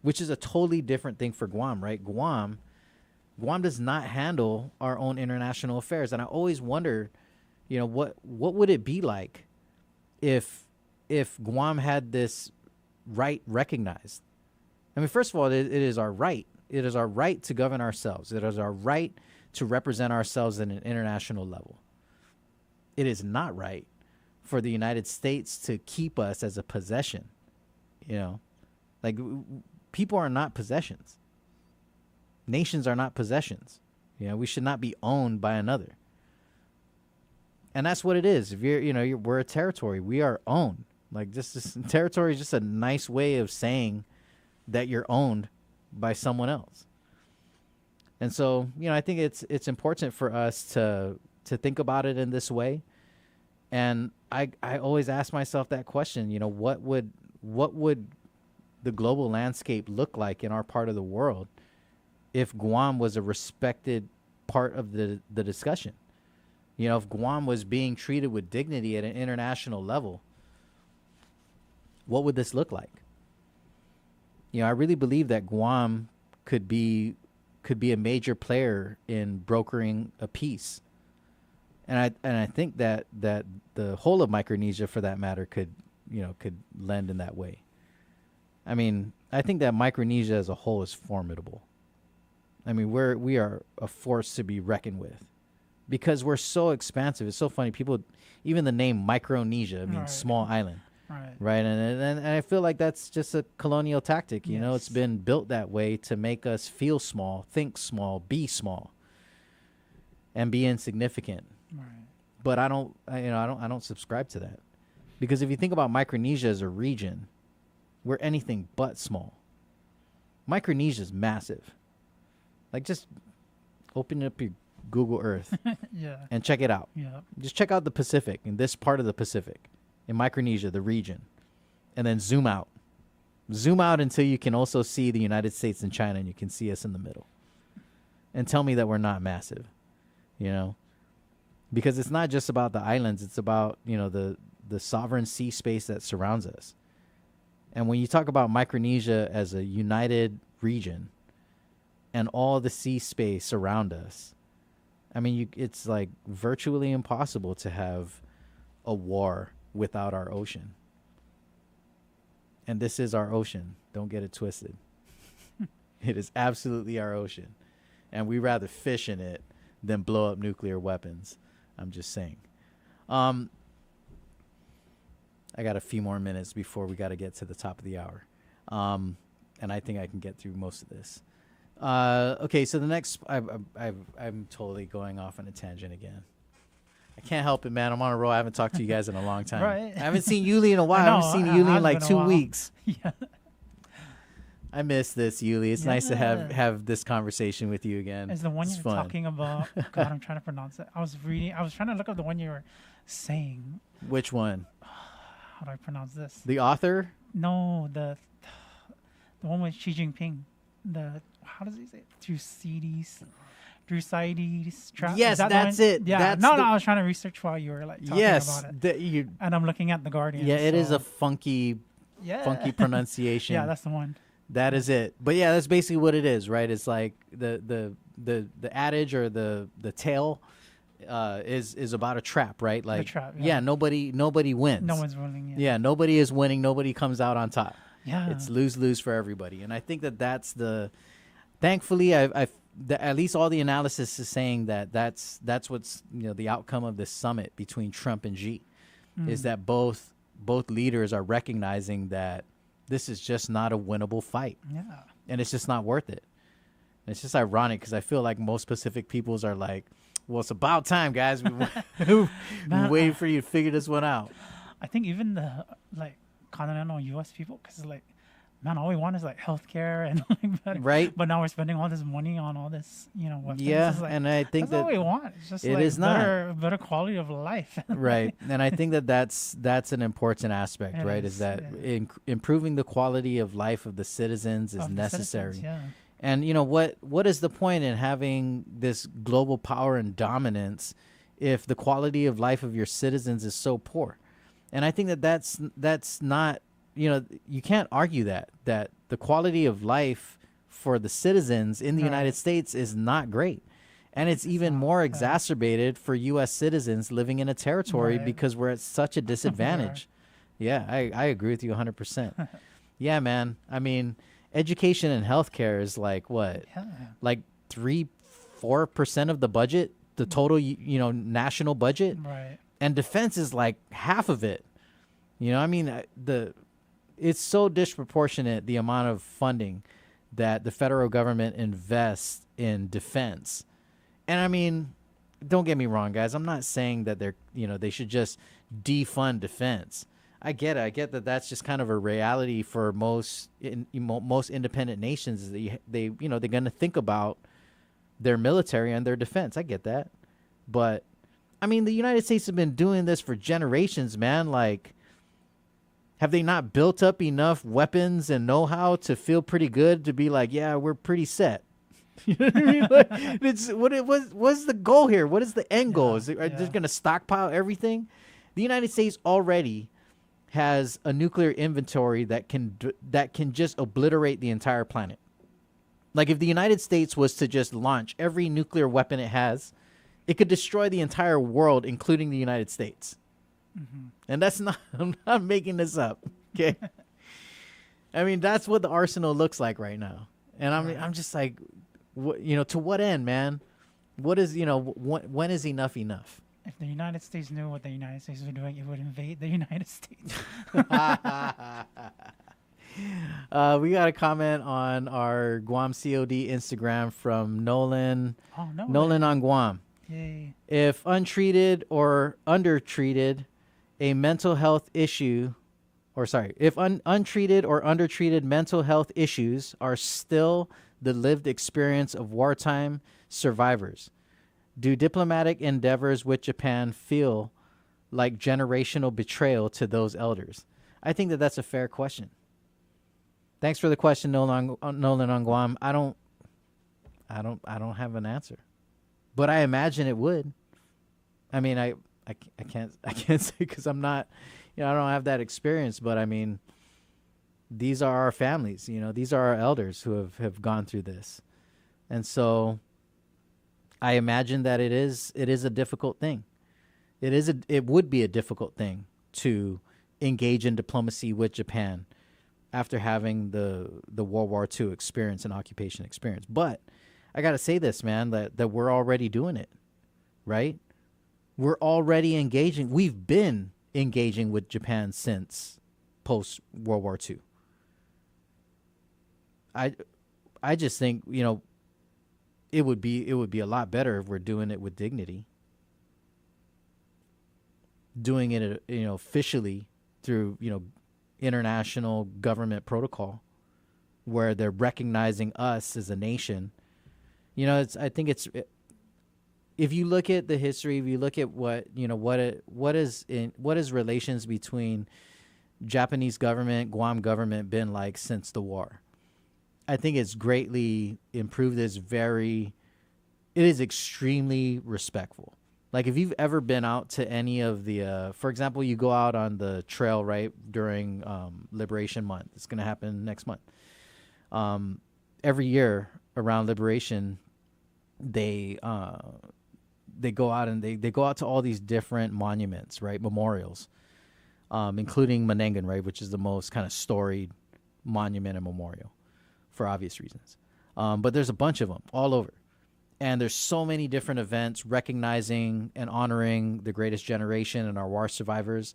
[SPEAKER 3] which is a totally different thing for Guam, right? Guam does not handle our own international affairs. And I always wonder, what would it be like if Guam had this right recognized? I mean, first of all, it is our right. It is our right to govern ourselves. It is our right to represent ourselves at an international level. It is not right for the United States to keep us as a possession. Like, people are not possessions. Nations are not possessions. We should not be owned by another. And that's what it is. If we're a territory. We are owned. Like, this territory is just a nice way of saying that you're owned by someone else. And so, I think it's important for us to think about it in this way. And I always ask myself that question, what would the global landscape look like in our part of the world if Guam was a respected part of the discussion? If Guam was being treated with dignity at an international level, what would this look like? I really believe that Guam could be a major player in brokering a peace. And I think that the whole of Micronesia, for that matter, could lend in that way. I mean, I think that Micronesia as a whole is formidable. I mean, we are a force to be reckoned with because we're so expansive. It's so funny. People, even the name Micronesia means small island. Right. And I feel like that's just a colonial tactic. It's been built that way to make us feel small, think small, be small, and be insignificant. Right. But I don't subscribe to that, because if you think about Micronesia as a region, we're anything but small. Micronesia is massive. Like, just open up your Google Earth and check it out. Yeah. Just check out the Pacific, in this part of the Pacific, in Micronesia, the region, and then zoom out. Zoom out until you can also see the United States and China, and you can see us in the middle. And tell me that we're not massive, because it's not just about the islands. It's about, the sovereign sea space that surrounds us. And when you talk about Micronesia as a united region and all the sea space around us, I mean, it's like virtually impossible to have a war without our ocean. And this is our ocean. Don't get it twisted. It is absolutely our ocean. And we rather fish in it than blow up nuclear weapons. I'm just saying. I got a few more minutes before we got to get to the top of the hour. And I think I can get through most of this. Okay, so the next, I'm totally going off on a tangent again. I can't help it, man. I'm on a roll. I haven't talked to you guys in a long time.
[SPEAKER 2] Right.
[SPEAKER 3] I haven't seen Yuli in a while. I haven't seen Yuli in like 2 weeks.
[SPEAKER 2] Yeah.
[SPEAKER 3] I miss this, Yuli. It's nice to have this conversation with you again.
[SPEAKER 2] Is the one you're talking about? God, I'm trying to pronounce it. I was trying to look up the one you were saying. Which
[SPEAKER 3] one?
[SPEAKER 2] How do I pronounce this?
[SPEAKER 3] The author?
[SPEAKER 2] No, the one with Xi Jinping. How does he say it? Thucydides trap.
[SPEAKER 3] Yes, that's it.
[SPEAKER 2] Yeah. I was trying to research while you were like talking about it. And I'm looking at the Guardian.
[SPEAKER 3] Yeah, it is a funky pronunciation.
[SPEAKER 2] Yeah, that's the one.
[SPEAKER 3] That is it. But yeah, that's basically what it is, right? It's like the adage or the tale is about a trap, right? Like,
[SPEAKER 2] the trap,
[SPEAKER 3] nobody wins.
[SPEAKER 2] No one's winning.
[SPEAKER 3] Yeah, nobody is winning. Nobody comes out on top.
[SPEAKER 2] Yeah,
[SPEAKER 3] it's lose for everybody. And I think that's thankfully at least all the analysis is saying that's what's the outcome of this summit between Trump and Xi, is that both leaders are recognizing that this is just not a winnable fight.
[SPEAKER 2] Yeah,
[SPEAKER 3] and it's just not worth it. And it's just ironic because I feel like most Pacific peoples are like, well, it's about time, guys. We waiting for you to figure this one out.
[SPEAKER 2] I think even the continental U.S. people, because man, all we want is healthcare and better.
[SPEAKER 3] Right.
[SPEAKER 2] But now we're spending all this money on all this, weapons.
[SPEAKER 3] Yeah, and I think
[SPEAKER 2] that's all we want. It's just better quality of life.
[SPEAKER 3] Right, and I think that's an important aspect, right? Is that improving the quality of life of the citizens is necessary. And what is the point in having this global power and dominance if the quality of life of your citizens is so poor? And I think that's not. You can't argue that the quality of life for the citizens in the United States is not great. And it's even more exacerbated for U.S. citizens living in a territory because we're at such a disadvantage. Yeah, I agree with you 100%. Yeah, man. I mean, education and healthcare is like what? Yeah. Like 3-4% of the budget, the total, national budget.
[SPEAKER 2] Right.
[SPEAKER 3] And defense is like half of it. I mean, it's so disproportionate, the amount of funding that the federal government invests in defense. And I mean, don't get me wrong, guys. I'm not saying that they should just defund defense. I get it. I get that that's just kind of a reality for most most independent nations. Is that they you know they're going to think about their military and their defense. I get that, but I mean the United States have been doing this for generations, man. Like, have they not built up enough weapons and know-how to feel pretty good to be like, yeah, we're pretty set? You know what I mean? Like, it's what it was. What's the goal here? What is the end goal? Are they going to stockpile everything? The United States already has a nuclear inventory that can just obliterate the entire planet. Like, if the United States was to just launch every nuclear weapon it has, it could destroy the entire world, including the United States. Mm-hmm. And that's not, I'm not making this up. Okay. I mean, that's what the arsenal looks like right now. And I'm just like, to what end, man? What is, when is enough enough?
[SPEAKER 2] If the United States knew what the United States was doing, it would invade the United States.
[SPEAKER 3] We got a comment on our Guam COD Instagram from Nolan.
[SPEAKER 2] Oh, no.
[SPEAKER 3] Nolan on Guam.
[SPEAKER 2] Yay.
[SPEAKER 3] If untreated or undertreated, a mental health issue, if untreated or undertreated mental health issues are still the lived experience of wartime survivors, do diplomatic endeavors with Japan feel like generational betrayal to those elders? I think that that's a fair question. Thanks for the question, Nolan on Guam. I don't have an answer, but I imagine it would. I mean, I can't say because I'm not, I don't have that experience. But I mean, these are our families. These are our elders who have gone through this, and so I imagine that it is a difficult thing. It would be a difficult thing to engage in diplomacy with Japan after having the World War II experience and occupation experience. But I got to say this, man, that we're already doing it, right? We're already engaging. We've been engaging with Japan since post World War II. I just think, it would be a lot better if we're doing it with dignity. Doing it, officially through, international government protocol where they're recognizing us as a nation. If you look at the history, if you look at what is relations between Japanese government, Guam government been like since the war, I think it's greatly improved. It is extremely respectful. Like, if you've ever been out to any of the, for example, you go out on the trail, right, during Liberation Month. It's going to happen next month. Every year around Liberation, they go out and they go out to all these different monuments, right, memorials, including Menengan, right, which is the most kind of storied monument and memorial for obvious reasons. But there's a bunch of them all over. And there's so many different events recognizing and honoring the greatest generation and our war survivors.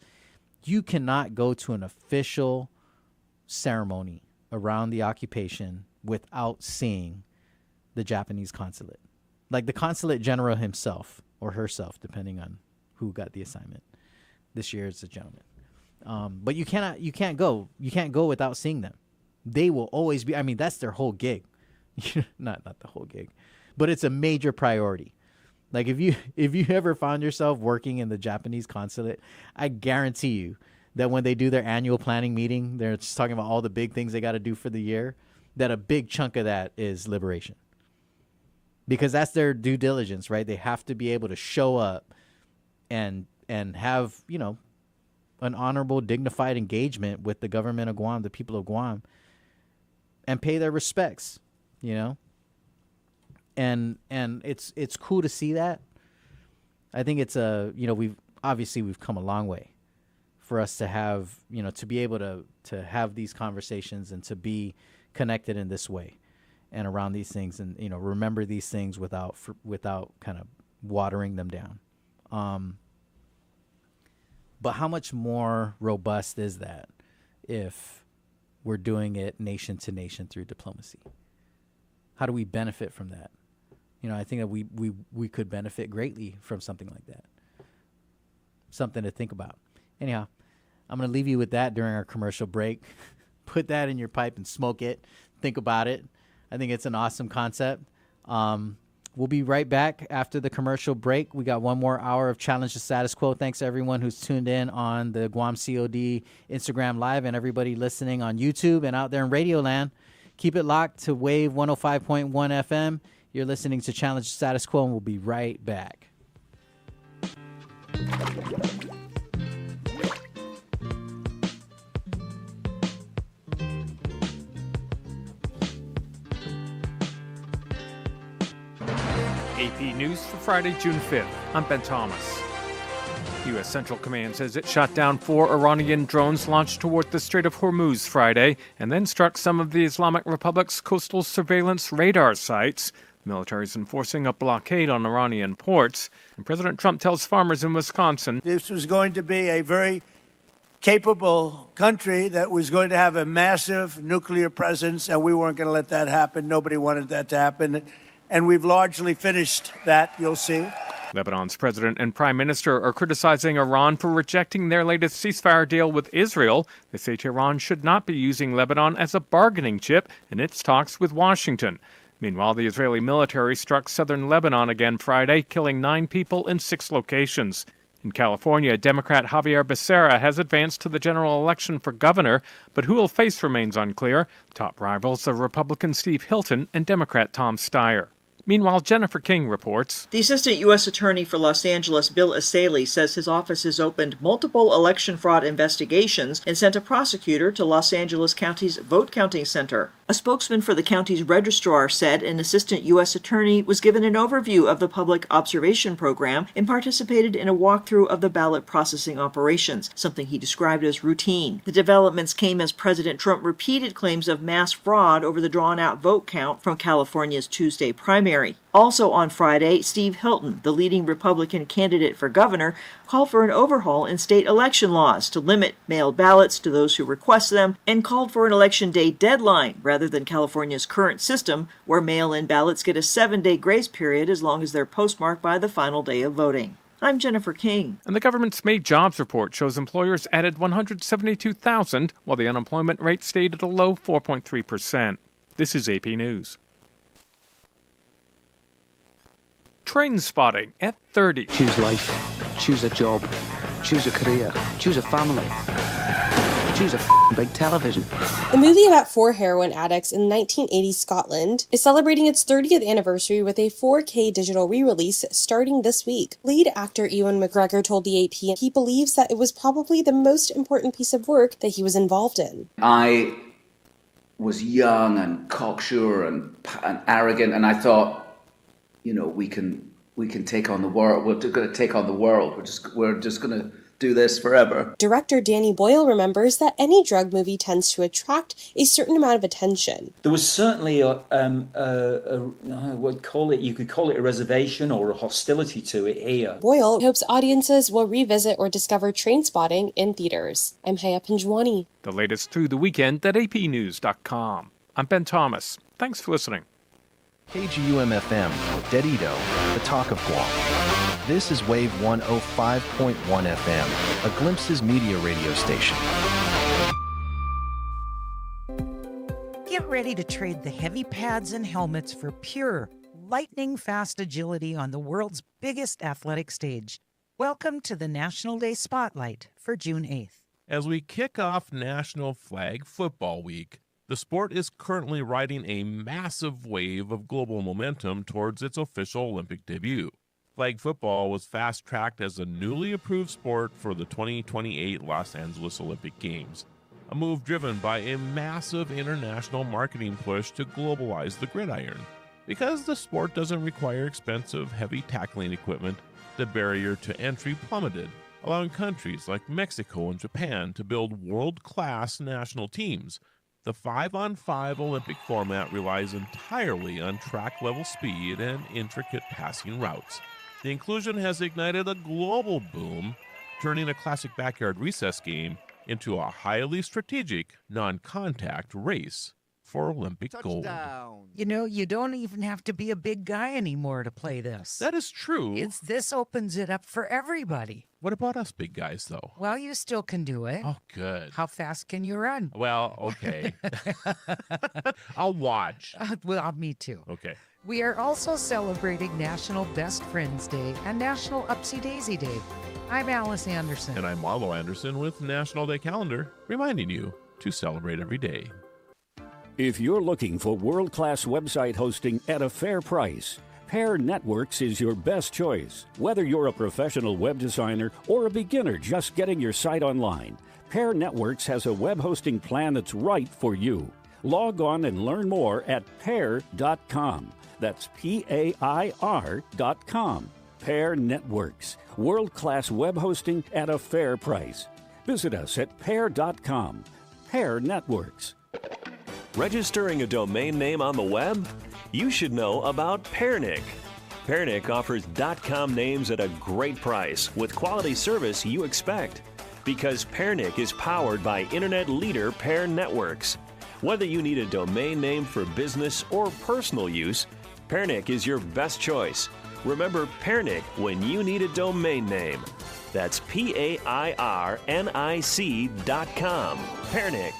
[SPEAKER 3] You cannot go to an official ceremony around the occupation without seeing the Japanese consulate. Like the consulate general himself or herself, depending on who got the assignment. This year it's a gentleman. But you can't go without seeing them. They will always be, that's their whole gig. not the whole gig. But it's a major priority. Like if you ever found yourself working in the Japanese consulate, I guarantee you that when they do their annual planning meeting, they're just talking about all the big things they got to do for the year, that a big chunk of that is liberation. Because that's their due diligence, right? They have to be able to show up and have, an honorable, dignified engagement with the government of Guam, the people of Guam, and pay their respects, And it's cool to see that. I think it's we've come a long way for us to have, to be able to have these conversations and to be connected in this way and around these things and, remember these things without kind of watering them down. But how much more robust is that if we're doing it nation to nation through diplomacy? How do we benefit from that? I think that we could benefit greatly from something like that. Something to think about. Anyhow, I'm going to leave you with that during our commercial break. Put that in your pipe and smoke it. Think about it. I think it's an awesome concept. We'll be right back after the commercial break. We got one more hour of Challenge the Status Quo. Thanks to everyone who's tuned in on the Guam COD Instagram Live and everybody listening on YouTube and out there in Radio Land. Keep it locked to Wave 105.1 FM. You're listening to Challenge the Status Quo, and we'll be right back.
[SPEAKER 4] AP News for Friday, June 5th. I'm Ben Thomas. U.S. Central Command says it shot down 4 Iranian drones launched toward the Strait of Hormuz Friday and then struck some of the Islamic Republic's coastal surveillance radar sites. The military is enforcing a blockade on Iranian ports. And President Trump tells farmers in Wisconsin
[SPEAKER 5] this was going to be a very capable country that was going to have a massive nuclear presence, and we weren't going to let that happen. Nobody wanted that to happen. And we've largely finished that, you'll see.
[SPEAKER 4] Lebanon's president and prime minister are criticizing Iran for rejecting their latest ceasefire deal with Israel. They say Tehran should not be using Lebanon as a bargaining chip in its talks with Washington. Meanwhile, the Israeli military struck southern Lebanon again Friday, killing 9 people in 6 locations. In California, Democrat Javier Becerra has advanced to the general election for governor, but who he'll face remains unclear. Top rivals are Republican Steve Hilton and Democrat Tom Steyer. Meanwhile, Jennifer King reports.
[SPEAKER 6] The Assistant U.S. Attorney for Los Angeles, Bill Asaley, says his office has opened multiple election fraud investigations and sent a prosecutor to Los Angeles County's vote counting center. A spokesman for the county's registrar said an assistant U.S. attorney was given an overview of the public observation program and participated in a walkthrough of the ballot processing operations, something he described as routine. The developments came as President Trump repeated claims of mass fraud over the drawn-out vote count from California's Tuesday primary. Also on Friday, Steve Hilton, the leading Republican candidate for governor, called for an overhaul in state election laws to limit mailed ballots to those who request them and called for an election day deadline rather than California's current system where mail-in ballots get a 7-day grace period as long as they're postmarked by the final day of voting. I'm Jennifer King.
[SPEAKER 4] And the government's May jobs report shows employers added 172,000 while the unemployment rate stayed at a low 4.3%. This is AP News. Train spotting at 30.
[SPEAKER 7] Choose life, choose a job, choose a career, choose a family, choose a big television.
[SPEAKER 8] The movie about 4 heroin addicts in 1980 Scotland is celebrating its 30th anniversary with a 4K digital re-release starting this week. Lead actor Ewan McGregor told the AP he believes that it was probably the most important piece of work that he was involved in.
[SPEAKER 9] I was young and cocksure and arrogant, and I thought, you know, we can take on the world. We're going to take on the world. We're just going to do this forever.
[SPEAKER 8] Director Danny Boyle remembers that any drug movie tends to attract a certain amount of attention.
[SPEAKER 10] There was certainly you could call it a reservation or a hostility to it here.
[SPEAKER 8] Boyle hopes audiences will revisit or discover Trainspotting in theaters. I'm Haya Pinjwani.
[SPEAKER 4] The latest through the weekend at apnews.com. I'm Ben Thomas. Thanks for listening.
[SPEAKER 1] KGUM-FM, Dedido, the talk of Guam. This is Wave 105.1 FM, a Glimpses media radio station.
[SPEAKER 11] Get ready to trade the heavy pads and helmets for pure, lightning-fast agility on the world's biggest athletic stage. Welcome to the National Day Spotlight for June 8th.
[SPEAKER 12] As we kick off National Flag Football Week, the sport is currently riding a massive wave of global momentum towards its official Olympic debut. Flag football was fast-tracked as a newly approved sport for the 2028 Los Angeles Olympic Games, a move driven by a massive international marketing push to globalize the gridiron. Because the sport doesn't require expensive, heavy tackling equipment, the barrier to entry plummeted, allowing countries like Mexico and Japan to build world-class national teams. The 5-on-5 Olympic format relies entirely on track-level speed and intricate passing routes. The inclusion has ignited a global boom, turning a classic backyard recess game into a highly strategic, non-contact race. for Olympic gold.
[SPEAKER 11] You know, you don't even have to be a big guy anymore to play this.
[SPEAKER 12] That is true.
[SPEAKER 11] This opens it up for everybody.
[SPEAKER 12] What about us big guys, though?
[SPEAKER 11] Well, you still can do it.
[SPEAKER 12] Oh, good.
[SPEAKER 11] How fast can you run?
[SPEAKER 12] Well, okay. I'll watch.
[SPEAKER 11] Well, me too.
[SPEAKER 12] Okay.
[SPEAKER 11] We are also celebrating National Best Friends Day and National Upsy Daisy Day. I'm Alice Anderson.
[SPEAKER 12] And I'm Marlo Anderson with National Day Calendar, reminding you to celebrate every day.
[SPEAKER 13] If you're looking for world-class website hosting at a fair price, Pair Networks is your best choice. Whether you're a professional web designer or a beginner just getting your site online, Pair Networks has a web hosting plan that's right for you. Log on and learn more at pair.com. That's PAIR.com. Pair Networks, world-class web hosting at a fair price. Visit us at pair.com. Pair Networks.
[SPEAKER 14] Registering a domain name on the web? You should know about Pairnick. Pairnick offers .com names at a great price with quality service you expect. Because Pairnick is powered by internet leader Pair Networks. Whether you need a domain name for business or personal use, Pairnick is your best choice. Remember Pairnick when you need a domain name. That's PAIRNIC.com. Pairnick.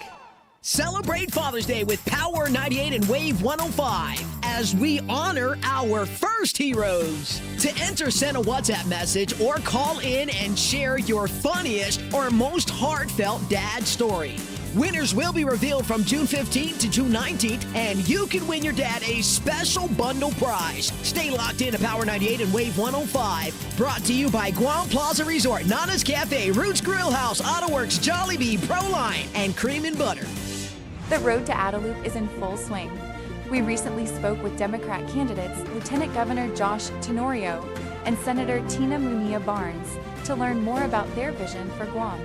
[SPEAKER 15] Celebrate Father's Day with Power 98 and Wave 105 as we honor our first heroes. To enter, send a WhatsApp message or call in and share your funniest or most heartfelt dad story. Winners will be revealed from June 15th to June 19th, and you can win your dad a special bundle prize. Stay locked in to Power 98 and Wave 105. Brought to you by Guam Plaza Resort, Nana's Cafe, Roots Grill House, AutoWorks, Jollibee, Proline, and Cream and Butter.
[SPEAKER 16] The road to Adelup is in full swing. We recently spoke with Democrat candidates Lieutenant Governor Josh Tenorio and Senator Tina Munilla Barnes to learn more about their vision for Guam.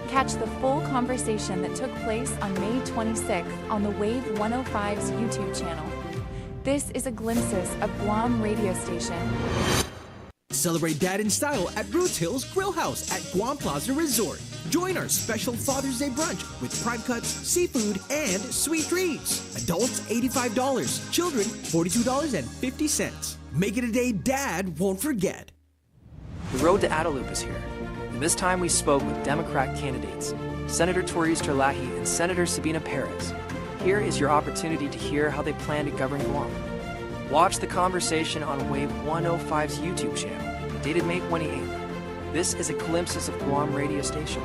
[SPEAKER 16] Catch the full conversation that took place on May 26th on the Wave 105's YouTube channel. This is a glimpses of Guam radio station.
[SPEAKER 15] Celebrate Dad in style at Roots Hills Grill House at Guam Plaza Resort. Join our special Father's Day brunch with prime cuts, seafood, and sweet treats. Adults $85, children $42.50. Make it a day Dad won't forget.
[SPEAKER 17] The road to Adelup is here, and this time we spoke with Democrat candidates, Senator Torius Terlahi and Senator Sabina Perez. Here is your opportunity to hear how they plan to govern Guam. Watch the conversation on Wave 105's YouTube channel, dated May 28th. This is a glimpses of Guam radio station.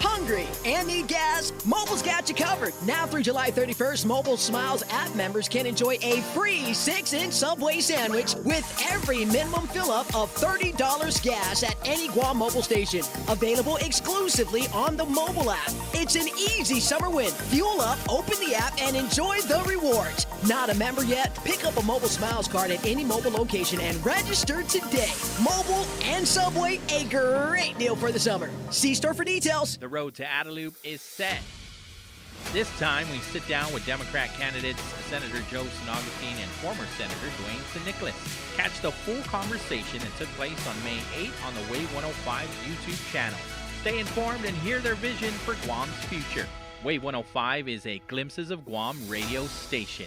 [SPEAKER 15] Hungry and need gas? Mobile's got you covered. Now through July 31st, Mobile Smiles app members can enjoy a free 6-inch Subway sandwich with every minimum fill-up of $30 gas at any Guam mobile station. Available exclusively on the mobile app. It's an easy summer win. Fuel up, open the app, and enjoy the rewards. Not a member yet? Pick up a Mobile Smiles card at any mobile location and register today. Mobile and Subway, a great deal for the summer. See store for details.
[SPEAKER 18] The road to Adelup is set. This time we sit down with Democrat candidates Senator Joe San Agustin and former Senator Dwayne San Nicolas. Catch the full conversation that took place on May 8th on the Wave 105 YouTube channel. Stay informed and hear their vision for Guam's future. Wave 105 is a Glimpses of Guam radio station.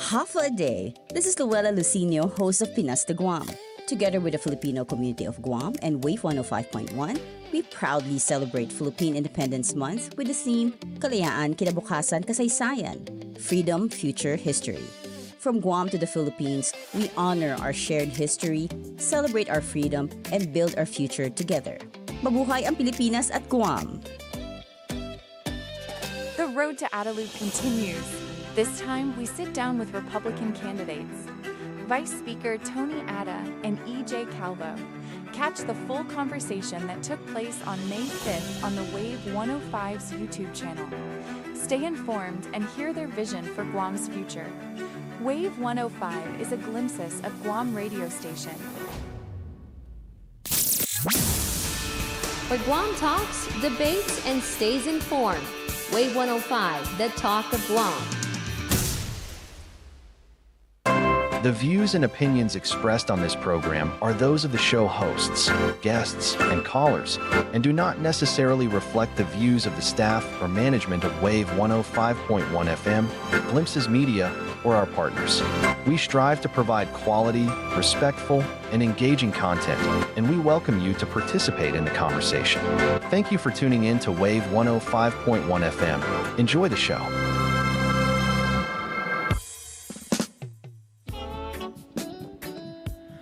[SPEAKER 19] Half a day. This is Luella Lucinio, host of Pinas to Guam. Together with the Filipino community of Guam and Wave 105.1, we proudly celebrate Philippine Independence Month with the theme Kalayaan, Kinabukasan, Kasaysayan, Freedom, Future, History. From Guam to the Philippines, we honor our shared history, celebrate our freedom, and build our future together. Mabuhay ang Pilipinas at Guam!
[SPEAKER 16] The road to Adelup continues. This time, we sit down with Republican candidates. Vice Speaker Tony Atta and E.J. Calvo. Catch the full conversation that took place on May 5th on the Wave 105's YouTube channel. Stay informed and hear their vision for Guam's future. Wave 105 is a glimpses of Guam radio station.
[SPEAKER 20] Where Guam talks, debates, and stays informed. Wave 105, the talk of Guam.
[SPEAKER 1] The views and opinions expressed on this program are those of the show hosts, guests, and callers, and do not necessarily reflect the views of the staff or management of Wave 105.1 FM, Glimpses Media, or our partners. We strive to provide quality, respectful, and engaging content, and we welcome you to participate in the conversation. Thank you for tuning in to Wave 105.1 FM. Enjoy the show.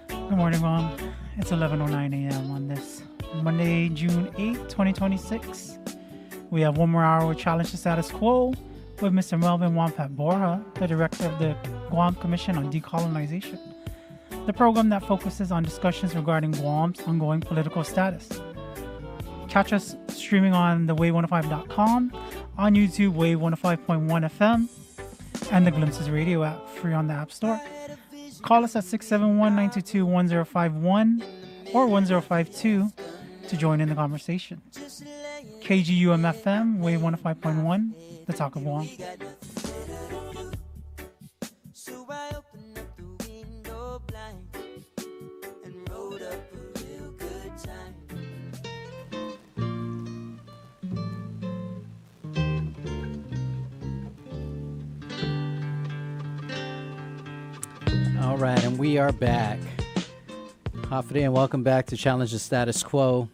[SPEAKER 2] Good morning, Mom. It's 11:09 a.m. on this Monday, June 8th, 2026. We have one more hour with Challenge the Status Quo with Mr. Melvin Won Pat Borja, the director of the Guam Commission on Decolonization, the program that focuses on discussions regarding Guam's ongoing political status. Catch us streaming on the wave105.com, on YouTube, Wave 105.1 FM, and the Glimpses Radio app, free on the App Store. Call us at 671-922-1051 or 1052 to join in the conversation. KGUM-FM, Wave 105.1, the Talk of Guam.
[SPEAKER 3] All right, and we are back. Hafa and welcome back to Challenge the Status Quo.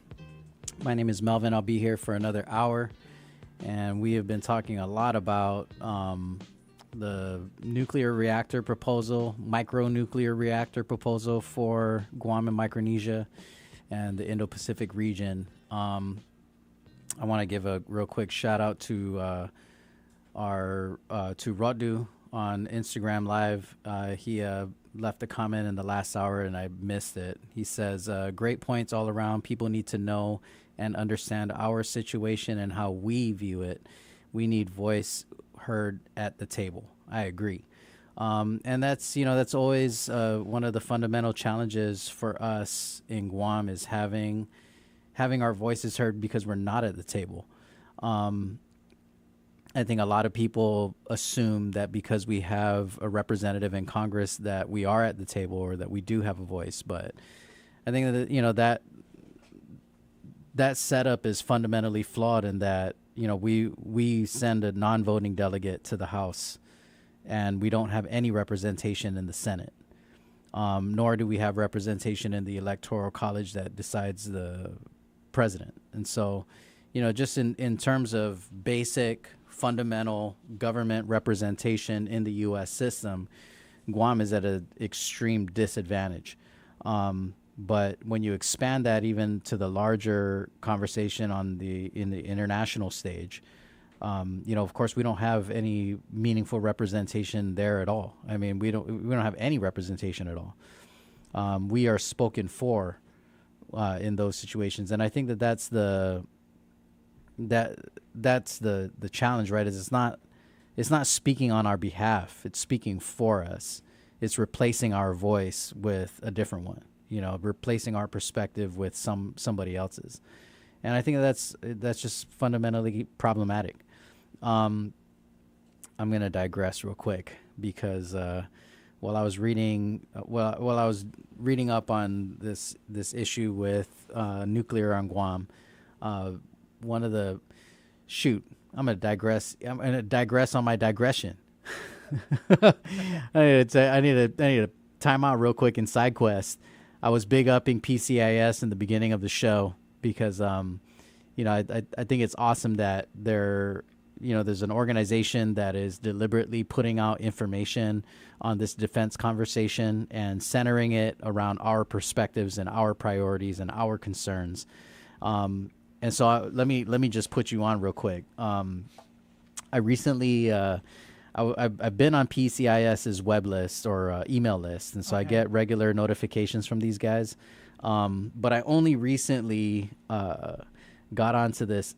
[SPEAKER 3] My name is Melvin. I'll be here for another hour. And we have been talking a lot about the nuclear reactor proposal, micro-nuclear reactor proposal for Guam and Micronesia and the Indo-Pacific region. I want to give a real quick shout out to Rodu on Instagram Live. He left a comment in the last hour and I missed it. He says, great points all around. People need to know and understand our situation and how we view it. We need voice heard at the table. I agree. And that's always one of the fundamental challenges for us in Guam is having our voices heard because we're not at the table. I think a lot of people assume that because we have a representative in Congress that we are at the table or that we do have a voice. But I think that, that setup is fundamentally flawed in that, we send a non-voting delegate to the House and we don't have any representation in the Senate. Nor do we have representation in the Electoral College that decides the president. And so, just in terms of basic fundamental government representation in the U.S. system, Guam is at an extreme disadvantage. But when you expand that even to the larger conversation in the international stage, of course, we don't have any meaningful representation there at all. I mean, we don't have any representation at all. We are spoken for in those situations, and I think that's the challenge, right? Is it's not speaking on our behalf. It's speaking for us. It's replacing our voice with a different one, replacing our perspective with somebody else's. And I think that's just fundamentally problematic. I'm going to digress real quick because while I was reading up on this issue with nuclear on Guam, I'm going to digress on my digression. I need a time out real quick in side quest. I was big upping PCIS in the beginning of the show because, I think it's awesome that there's an organization that is deliberately putting out information on this defense conversation and centering it around our perspectives and our priorities and our concerns. And so let me just put you on real quick. I recently I've been on PCIS's web list or email list, and so I get regular notifications from these guys. But I only recently got onto this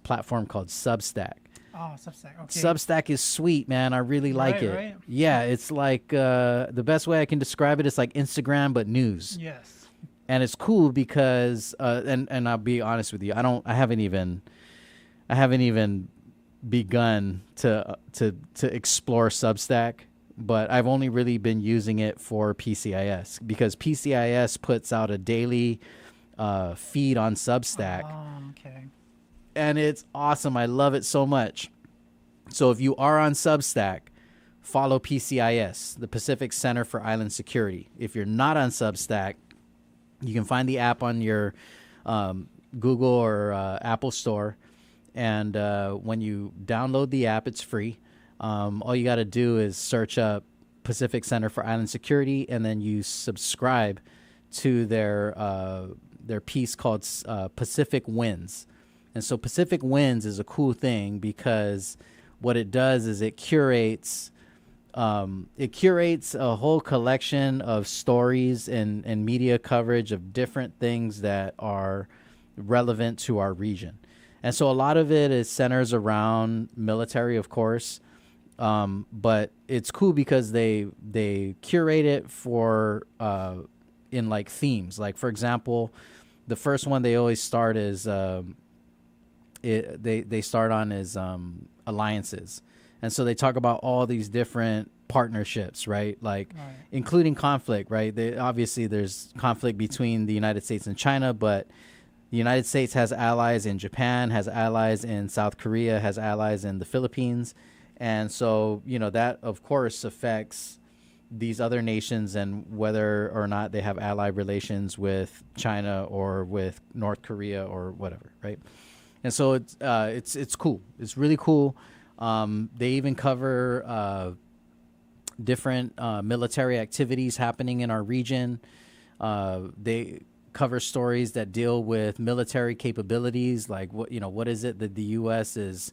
[SPEAKER 3] platform called Substack.
[SPEAKER 2] Oh, Substack. Okay.
[SPEAKER 3] Substack is sweet, man. I really like it.
[SPEAKER 2] Right.
[SPEAKER 3] Yeah, it's like the best way I can describe it is like Instagram but news.
[SPEAKER 2] Yes.
[SPEAKER 3] And it's cool because and I'll be honest with you, I haven't even begun to explore Substack but I've only really been using it for PCIS because PCIS puts out a daily feed on Substack.
[SPEAKER 2] Oh, okay.
[SPEAKER 3] And it's awesome. I love it so much. So if you are on Substack, follow PCIS, the Pacific Center for Island Security. If you're not on Substack, you can find the app on your Google or Apple store. And when you download the app, it's free. All you got to do is search up Pacific Center for Island Security, and then you subscribe to their piece called Pacific Winds. And so Pacific Winds is a cool thing because what it does is it curates a whole collection of stories and media coverage of different things that are relevant to our region. And so a lot of it is centers around military, of course, but it's cool because they curate it for in like themes. Like, for example, the first one they always start is they start on is alliances. And so they talk about all these different partnerships, right? Like including conflict, right? Obviously there's conflict between the United States and China, but the United States has allies in Japan, has allies in South Korea, has allies in the Philippines. And so, that of course affects these other nations and whether or not they have allied relations with China or with North Korea or whatever, right? And so it's cool. It's really cool. They even cover different military activities happening in our region. They cover stories that deal with military capabilities, like what is it that the U.S. is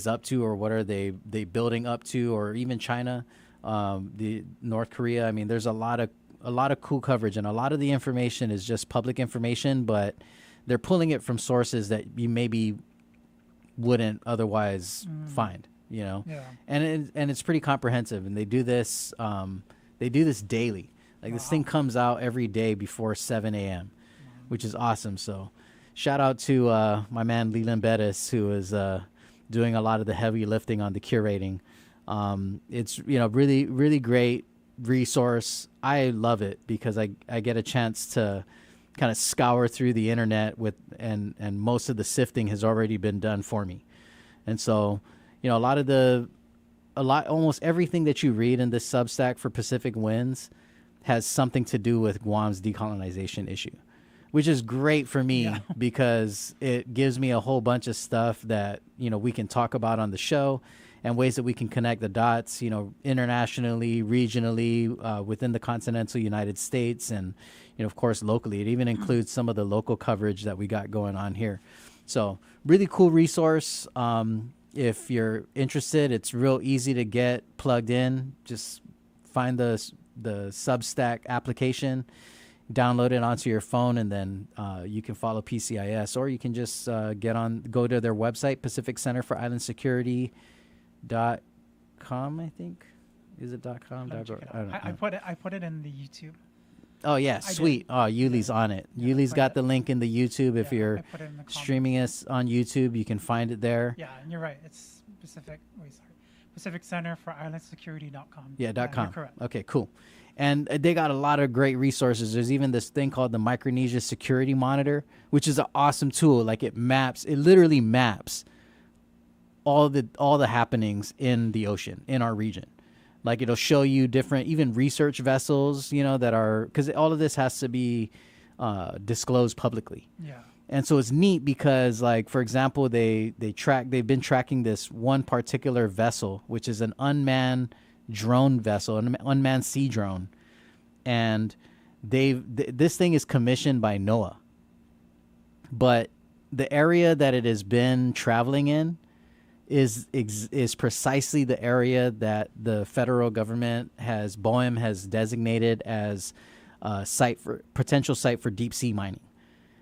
[SPEAKER 3] up to, or what are they building up to, or even China, the North Korea. I mean, there's a lot of cool coverage, and a lot of the information is just public information, but they're pulling it from sources that you maybe wouldn't otherwise find, Yeah. And it's pretty comprehensive, and they do this daily. Like this thing comes out every day before 7 a.m., which is awesome. So shout out to my man Leland Bettis, who is doing a lot of the heavy lifting on the curating. It's really, really great resource. I love it because I get a chance to kind of scour through the internet and most of the sifting has already been done for me. And so, almost everything that you read in this Substack for Pacific Winds has something to do with Guam's decolonization issue, which is great for me because it gives me a whole bunch of stuff that, we can talk about on the show and ways that we can connect the dots, internationally, regionally, within the continental United States, and, of course, locally. It even includes some of the local coverage that we got going on here. So really cool resource. If you're interested, it's real easy to get plugged in. Just find the Substack application, download it onto your phone, and then you can follow PCIS, or you can just go to their website, Pacific Center for Island Security .com, I think. Is it .com? I don't know.
[SPEAKER 2] I put it in the YouTube.
[SPEAKER 3] Oh yeah, sweet. Oh, Yuli's on it. Yuli's got the link in the YouTube. If you're streaming us on YouTube, you can find it there.
[SPEAKER 2] Yeah, and you're right. It's Pacific Center for Island Security.com.
[SPEAKER 3] Yeah, .com.
[SPEAKER 2] You're correct.
[SPEAKER 3] Okay, cool. And they got a lot of great resources. There's even this thing called the Micronesia Security Monitor, which is an awesome tool. Like it literally maps all the happenings in the ocean, in our region. Like it'll show you different, even research vessels, that are, because all of this has to be disclosed publicly.
[SPEAKER 2] Yeah.
[SPEAKER 3] And so it's neat because, like, for example, they've been tracking this one particular vessel, which is an unmanned drone vessel, an unmanned sea drone. And this thing is commissioned by NOAA. But the area that it has been traveling in is precisely the area that the federal government BOEM has designated as a potential site for deep sea mining.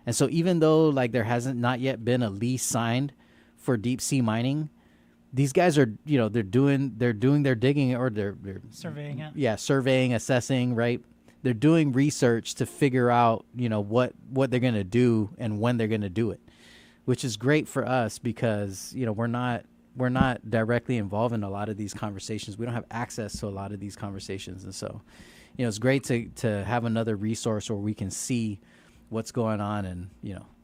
[SPEAKER 3] And so even though like there hasn't not yet been a lease signed for deep sea mining, these guys are, they're doing their digging, or they're
[SPEAKER 2] surveying it.
[SPEAKER 3] Yeah, surveying, assessing, right? They're doing research to figure out, what they're going to do and when they're going to do it, which is great for us because, we're not we're not directly involved in a lot of these conversations. We don't have access to a lot of these conversations, and so, it's great to have another resource where we can see what's going on and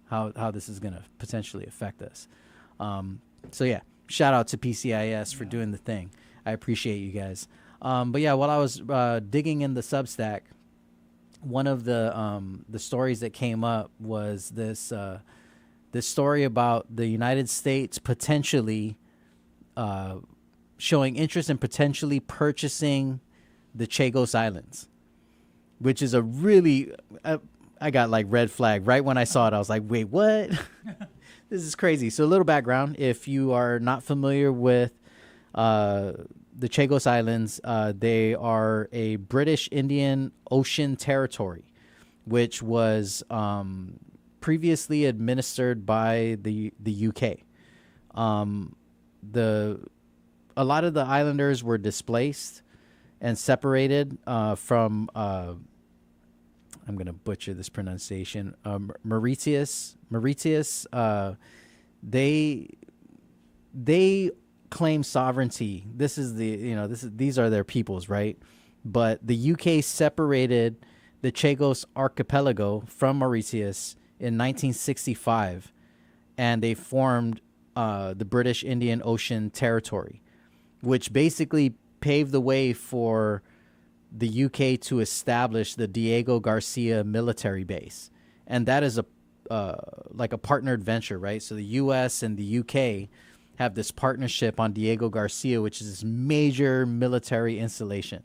[SPEAKER 3] how this is going to potentially affect us. So yeah, shout out to PCIS for doing the thing. I appreciate you guys. But yeah, while I was digging in the Substack, one of the stories that came up was this story about the United States potentially showing interest in potentially purchasing the Chagos Islands, which is a really I got like red flag right when I saw it. I was like, wait, what? This is crazy. So a little background: if you are not familiar with the Chagos Islands, they are a British Indian Ocean territory, which was previously administered by the UK. A lot of the islanders were displaced and separated from I'm going to butcher this pronunciation. Mauritius. They claim sovereignty. This is these are their peoples, right? But the UK separated the Chagos archipelago from Mauritius in 1965, and they formed the British Indian Ocean Territory, which basically paved the way for the UK to establish the Diego Garcia military base. And that is like a partnered venture, right? So the US and the UK have this partnership on Diego Garcia, which is this major military installation.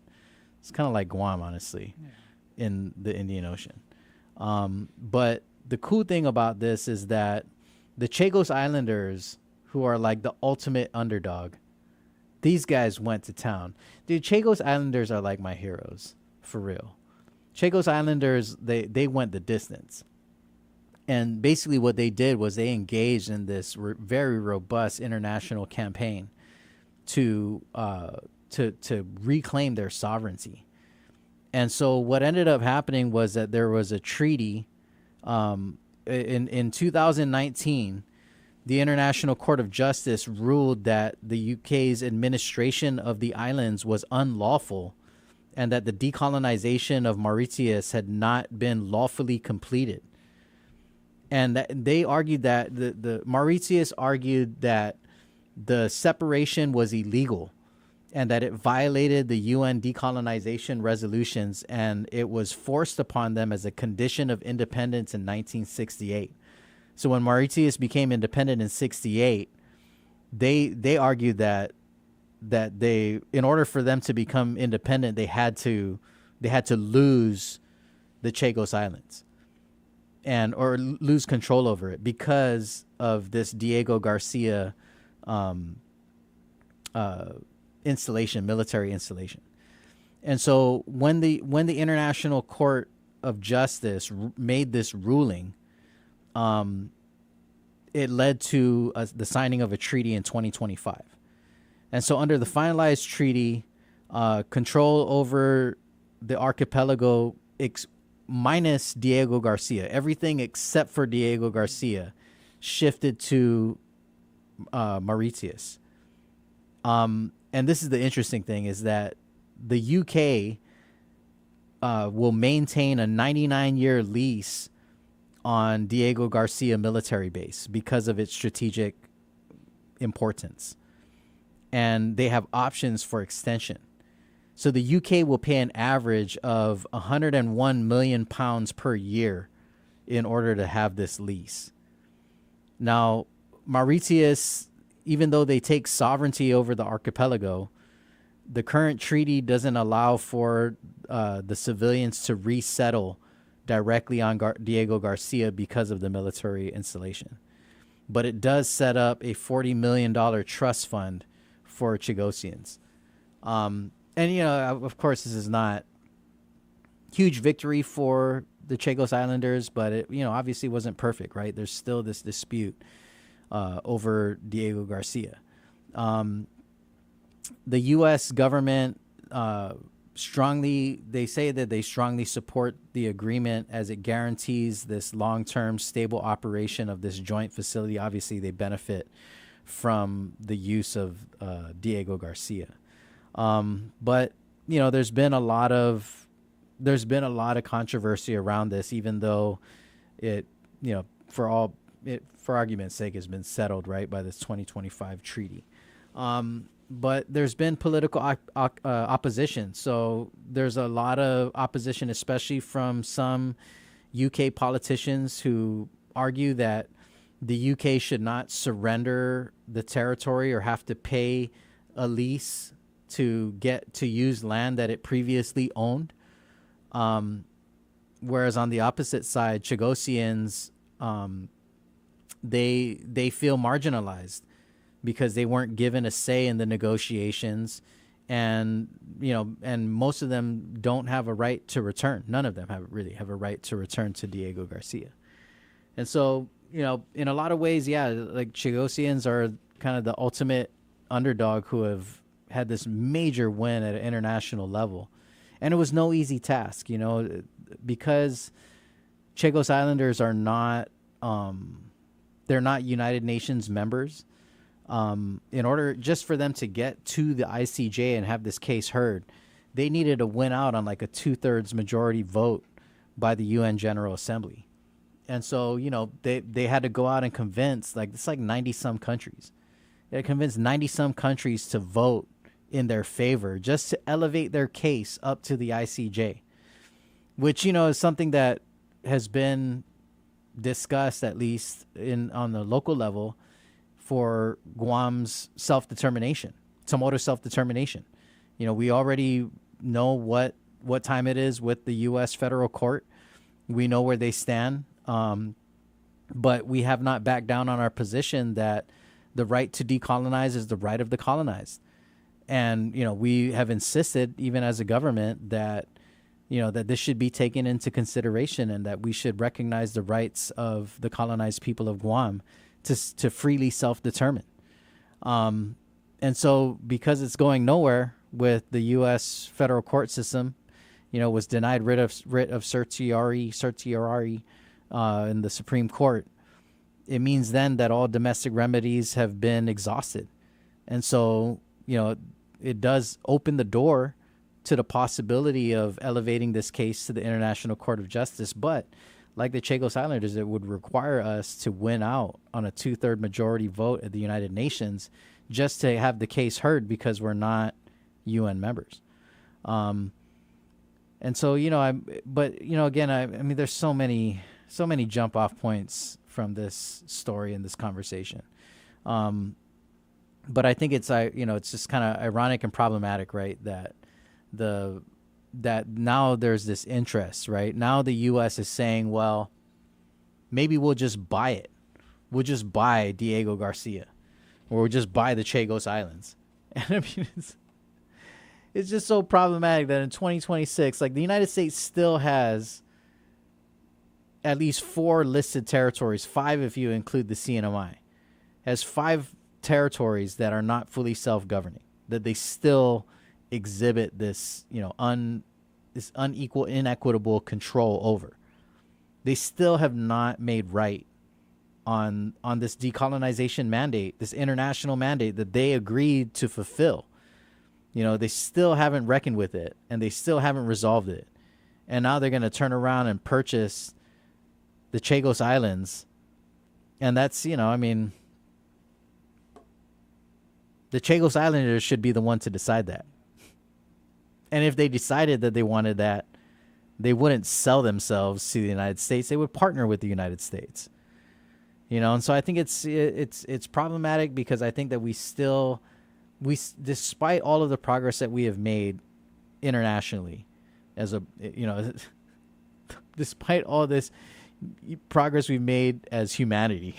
[SPEAKER 3] It's kind of like Guam, honestly, in the Indian Ocean. But the cool thing about this is that the Chagos Islanders, who are like the ultimate underdog, these guys went to town. Dude, Chagos Islanders are like my heroes, for real. Chagos Islanders, they went the distance. And basically what they did was they engaged in this very robust international campaign to reclaim their sovereignty. And so what ended up happening was that there was a treaty in 2019. The International Court of Justice ruled that the UK's administration of the islands was unlawful and that the decolonization of Mauritius had not been lawfully completed. And they argued that the Mauritius argued that the separation was illegal and that it violated the UN decolonization resolutions, and it was forced upon them as a condition of independence in 1968. So when Mauritius became independent in 1968, they argued that they, in order for them to become independent, they had to lose the Chagos Islands or lose control over it because of this Diego Garcia military installation. And so when the International Court of Justice made this ruling, it led to the signing of a treaty in 2025. And so under the finalized treaty, control over the archipelago minus Diego Garcia, everything except for Diego Garcia, shifted to Mauritius. And this is the interesting thing, is that the UK will maintain a 99-year lease on Diego Garcia military base because of its strategic importance. And they have options for extension. So the UK will pay an average of £101 million per year in order to have this lease. Now, Mauritius, even though they take sovereignty over the archipelago, the current treaty doesn't allow for the civilians to resettle directly on Diego Garcia because of the military installation. But it does set up a $40 million trust fund for Chagosians. And, of course, this is not huge victory for the Chagos Islanders, but it, obviously wasn't perfect, right? There's still this dispute over Diego Garcia. The U.S. government they say that they strongly support the agreement as it guarantees this long-term stable operation of this joint facility. Obviously, they benefit from the use of Diego Garcia. But there's been a lot of controversy around this, even though it, for argument's sake, has been settled right by this 2025 treaty. But there's been political opposition. So there's a lot of opposition, especially from some UK politicians who argue that the UK should not surrender the territory or have to pay a lease to get to use land that it previously owned. Whereas on the opposite side, Chagosians, they feel marginalized because they weren't given a say in the negotiations, and most of them don't have a right to return. None of them really have a right to return to Diego Garcia. And so, in a lot of ways, yeah, like Chagosians are kind of the ultimate underdog who have had this major win at an international level. And it was no easy task, because Chagos Islanders are not, they're not United Nations members. In order just for them to get to the ICJ and have this case heard, they needed to win out on like a 2/3 majority vote by the UN General Assembly. And so, they had to go out and convince it's like 90 some countries. They had to convince 90 some countries to vote in their favor just to elevate their case up to the ICJ, which, is something that has been discussed, at least on the local level, for Guam's self-determination, Samoa self-determination. We already know what time it is with the U.S. federal court. We know where they stand, but we have not backed down on our position that the right to decolonize is the right of the colonized. And, we have insisted, even as a government, that, that this should be taken into consideration and that we should recognize the rights of the colonized people of Guam to freely self-determine. And so because it's going nowhere with the U.S. federal court system, was denied writ of certiorari in the Supreme Court, it means then that all domestic remedies have been exhausted. And so, it does open the door to the possibility of elevating this case to the International Court of Justice. But like the Chagos Islanders, it would require us to win out on a 2/3 majority vote at the United Nations just to have the case heard, because we're not UN members. And so, again, I mean, there's so many jump off points from this story and this conversation. But I think it's just kind of ironic and problematic, right? That now there's this interest, right? Now the U.S. is saying, well, maybe we'll just buy it. We'll just buy Diego Garcia, or we'll just buy the Chagos Islands. And I mean, it's just so problematic that in 2026, the United States still has at least 4 listed territories, 5 if you include the CNMI, has 5 territories that are not fully self-governing, that they still exhibit this, this unequal, inequitable control over. They still have not made right on this decolonization mandate, this international mandate that they agreed to fulfill. They still haven't reckoned with it, and they still haven't resolved it. And now they're going to turn around and purchase the Chagos Islands. And that's, the Chagos Islanders should be the one to decide that. And if they decided that they wanted that, they wouldn't sell themselves to the United States. They would partner with the United States. And so I think it's problematic, because I think that despite all of the progress that we have made internationally, despite all this progress we've made as humanity,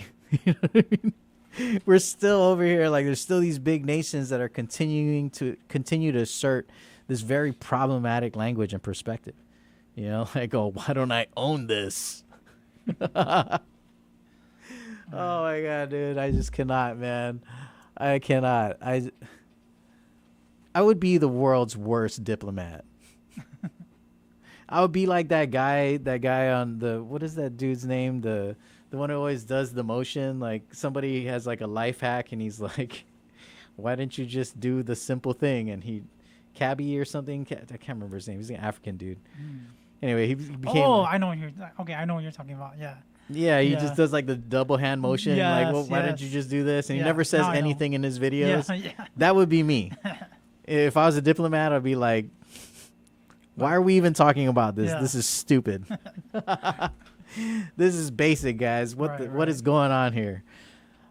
[SPEAKER 3] we're still over here, there's still these big nations that are continue to assert this very problematic language and perspective. Why don't I own this? Oh my God, dude. I just cannot, man. I cannot. I would be the world's worst diplomat. I would be like that guy on what is that dude's name? The The one who always does the motion, like somebody has like a life hack and he's like, why didn't you just do the simple thing? And Cabby or something, I can't remember his name. He's an African dude. Anyway, he became.
[SPEAKER 2] Oh, I know what you're. Okay, I know what you're talking about. Yeah.
[SPEAKER 3] Yeah, he just does like the double hand motion. Like, well, why didn't you
[SPEAKER 2] yes.
[SPEAKER 3] just do this? And he
[SPEAKER 2] Yeah,
[SPEAKER 3] never says
[SPEAKER 2] now I know.
[SPEAKER 3] anything in his videos.
[SPEAKER 2] Yeah.
[SPEAKER 3] That would be me. If I was a diplomat, I'd be like, why are we even talking about this?
[SPEAKER 2] Yeah.
[SPEAKER 3] This is stupid. This is basic, guys. What is going on here?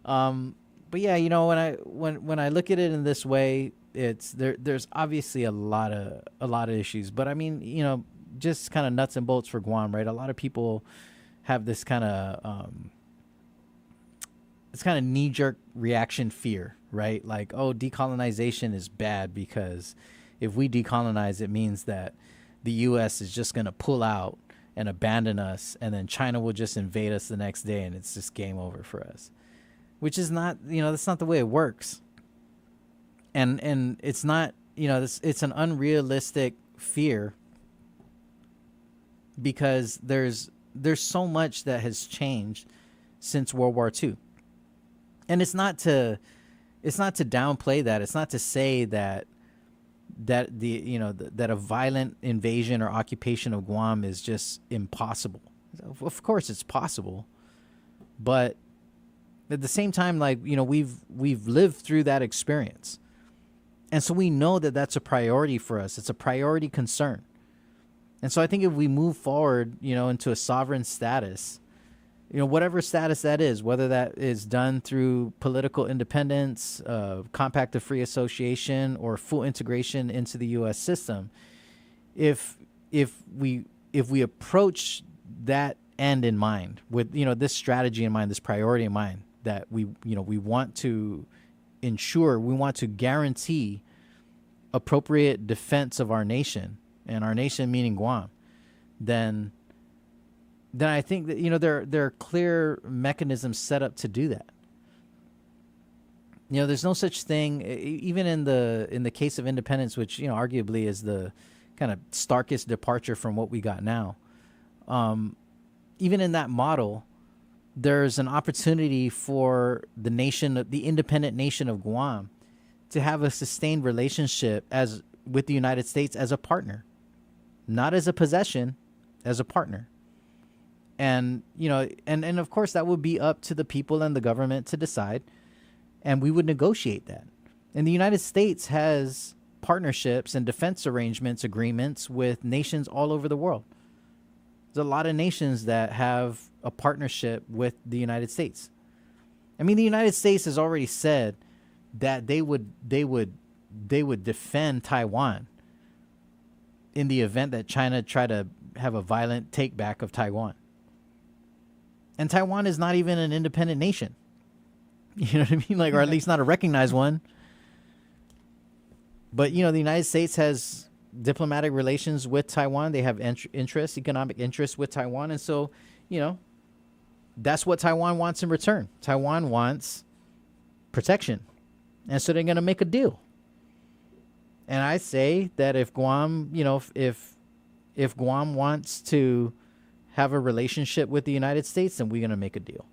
[SPEAKER 3] But yeah, you know, when I look at it in this way, it's there's obviously a lot of issues. But I mean, you know, just kind of nuts and bolts for Guam, right? A lot of people have this kind of knee-jerk reaction fear, right? Like, oh, decolonization is bad because if we decolonize, it means that the U.S. is just going to pull out and abandon us, and then China will just invade us the next day, and it's just game over for us. Which is not, you know, that's not the way it works. And it's not, you know, it's an unrealistic fear because there's so much that has changed since World War II. And it's not to downplay that. It's not to say that a violent invasion or occupation of Guam is just impossible. Of course it's possible. But at the same time, like, you know, we've lived through that experience. And so we know that that's a priority for us. It's a priority concern. And so I think if we move forward, you know, into a sovereign status, you know, whatever status that is, whether that is done through political independence, compact of free association, or full integration into the U.S. system, if we approach that end in mind, with, you know, this strategy in mind, this priority in mind, that we want to ensure, we want to guarantee appropriate defense of our nation, and our nation meaning Guam, then I think that, you know, there are clear mechanisms set up to do that. You know, there's no such thing, even in the case of independence, which, you know, arguably is the kind of starkest departure from what we got now. Even in that model, there's an opportunity for the independent nation of Guam, to have a sustained relationship with the United States as a partner, not as a possession, as a partner. And, you know, and of course that would be up to the people and the government to decide, and we would negotiate that. And the United States has partnerships and defense agreements with nations all over the world. There's a lot of nations that have a partnership with the United States. I mean, the United States has already said that they would defend Taiwan in the event that China tried to have a violent takeback of Taiwan. And Taiwan is not even an independent nation. You know what I mean? Like, or at least not a recognized one. But, you know, the United States has diplomatic relations with Taiwan. They have economic interests with Taiwan. And so, you know, that's what Taiwan wants in return. Taiwan wants protection. And so they're going to make a deal. And I say that if Guam, you know, if Guam wants to have a relationship with the United States, then we're going to make a deal.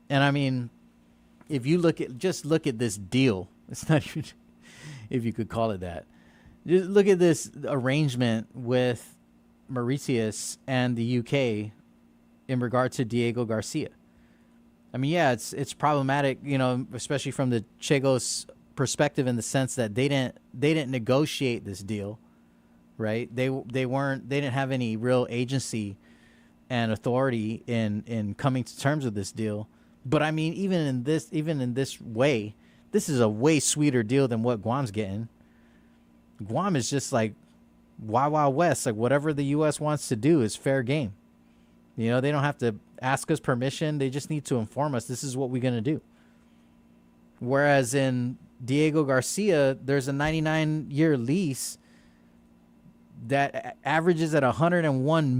[SPEAKER 3] And I mean, if you look at this deal, it's not even, if you could call it that. Just look at this arrangement with Mauritius and the UK in regard to Diego Garcia. I mean, yeah, it's problematic, you know, especially from the Chagos perspective, in the sense that they didn't negotiate this deal, right? They didn't have any real agency and authority in coming to terms with this deal. But I mean, even in this way, this is a way sweeter deal than what Guam's getting. Guam is just like Wild Wild West. Like, whatever the U.S. wants to do is fair game. You know, they don't have to ask us permission. They just need to inform us, this is what we're going to do. Whereas in Diego Garcia, there's a 99-year lease that averages at $101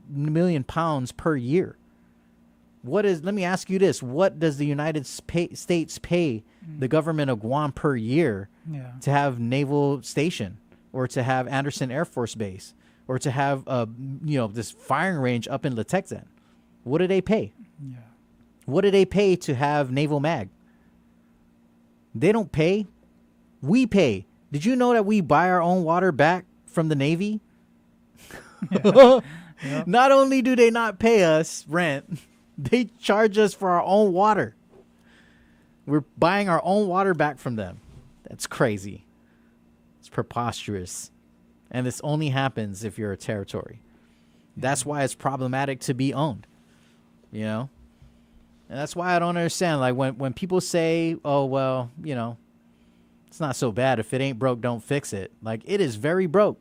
[SPEAKER 3] million per year. Let me ask you this. What does the United States pay the government of Guam per year to have naval station, or to have Anderson Air Force Base, or to have this firing range up in Letexan. What do they pay?
[SPEAKER 2] Yeah.
[SPEAKER 3] What do they pay to have Naval Mag? They don't pay. We pay. Did you know that we buy our own water back from the Navy?
[SPEAKER 2] Yeah.
[SPEAKER 3] Not only do they not pay us rent, they charge us for our own water. We're buying our own water back from them. That's crazy. It's preposterous. And this only happens if you're a territory. That's why it's problematic to be owned. You know? And that's why I don't understand. Like when people say, oh, well, it's not so bad. If it ain't broke, don't fix it. Like, it is very broke.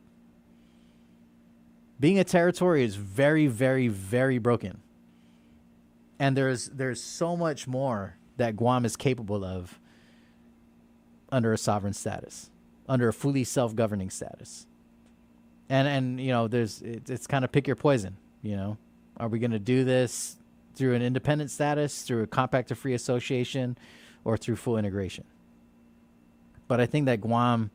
[SPEAKER 3] Being a territory is very, very, very broken. And there's so much more that Guam is capable of under a sovereign status, under a fully self-governing status. And it's kind of pick your poison, Are we going to do this through an independent status, through a compact of free association, or through full integration? But I think that Guam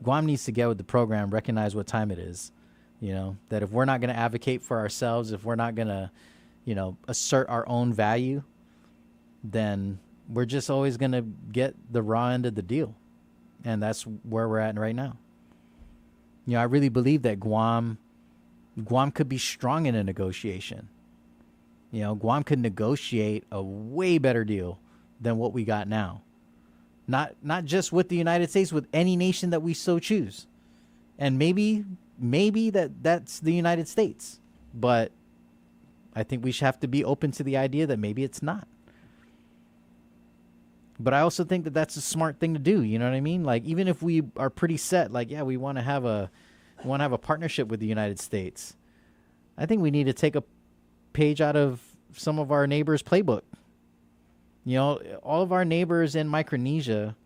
[SPEAKER 3] needs to get with the program, recognize what time it is, that if we're not going to advocate for ourselves, if we're not going to, assert our own value, then we're just always going to get the raw end of the deal. And that's where we're at right now. I really believe that Guam could be strong in a negotiation. Guam could negotiate a way better deal than what we got now. Not just with the United States, with any nation that we so choose. And maybe that's the United States. But I think we should have to be open to the idea that maybe it's not. But I also think that that's a smart thing to do. You know what I mean? Like, even if we are pretty set, like, yeah, we want to have a partnership with the United States, I think we need to take a page out of some of our neighbors' playbook. All of our neighbors in Micronesia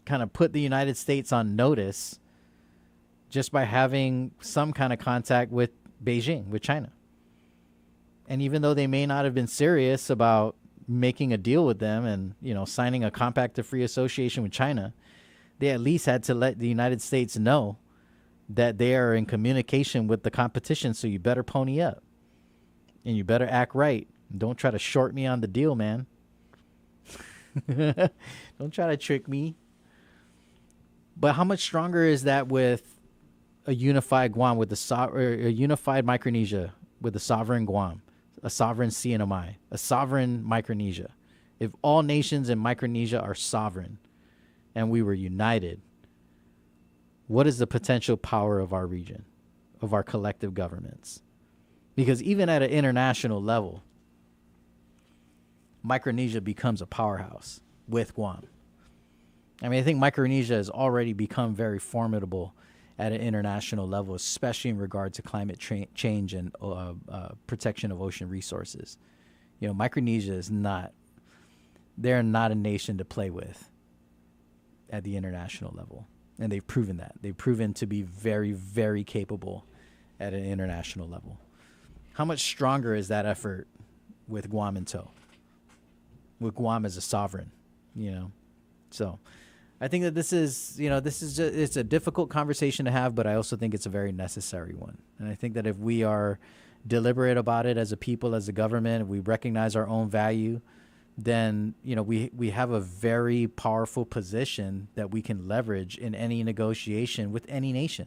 [SPEAKER 3] kind of put the United States on notice just by having some kind of contact with Beijing, with China. And even though they may not have been serious about making a deal with them and, signing a compact of free association with China, they at least had to let the United States know that they are in communication with the competition. So you better pony up and you better act right. Don't try to short me on the deal, man. Don't try to trick me. But how much stronger is that with a unified Guam, with a unified Micronesia, with a sovereign Guam, a sovereign CNMI, a sovereign Micronesia? If all nations in Micronesia are sovereign and we were united, what is the potential power of our region, of our collective governments? Because even at an international level, Micronesia becomes a powerhouse with Guam. I mean, I think Micronesia has already become very formidable at an international level, especially in regard to climate change and protection of ocean resources. Micronesia they're not a nation to play with at the international level. And they've proven that. They've proven to be very, very capable at an international level. How much stronger is that effort with Guam in tow? With Guam as a sovereign, So I think that this is it's a difficult conversation to have, but I also think it's a very necessary one. And I think that if we are deliberate about it as a people, as a government, if we recognize our own value, then, we have a very powerful position that we can leverage in any negotiation with any nation.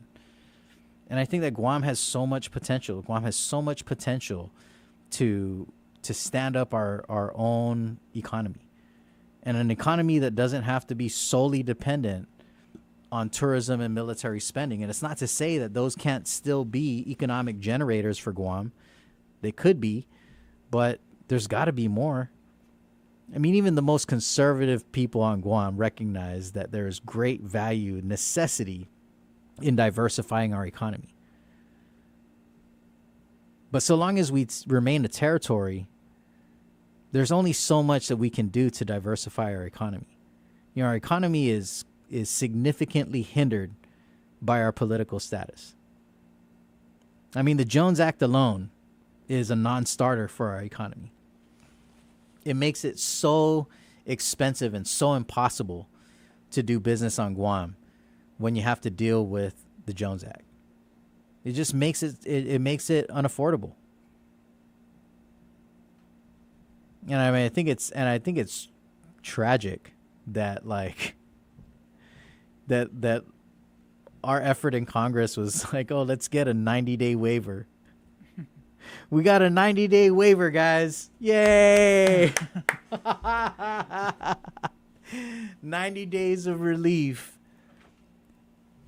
[SPEAKER 3] And I think that Guam has so much potential. Guam has so much potential to stand up our own economy, and an economy that doesn't have to be solely dependent on tourism and military spending. And it's not to say that those can't still be economic generators for Guam. They could be, but there's got to be more. I mean, even the most conservative people on Guam recognize that there's great value, necessity in diversifying our economy. But so long as we remain a territory, there's only so much that we can do to diversify our economy. Our economy is significantly hindered by our political status. I mean, the Jones Act alone is a non-starter for our economy. It makes it so expensive and so impossible to do business on Guam when you have to deal with the Jones Act. It just makes it makes it unaffordable. And I mean, I think it's tragic that like that our effort in Congress was like, oh, let's get a 90-day waiver. We got a 90-day waiver, guys. Yay! 90 days of relief.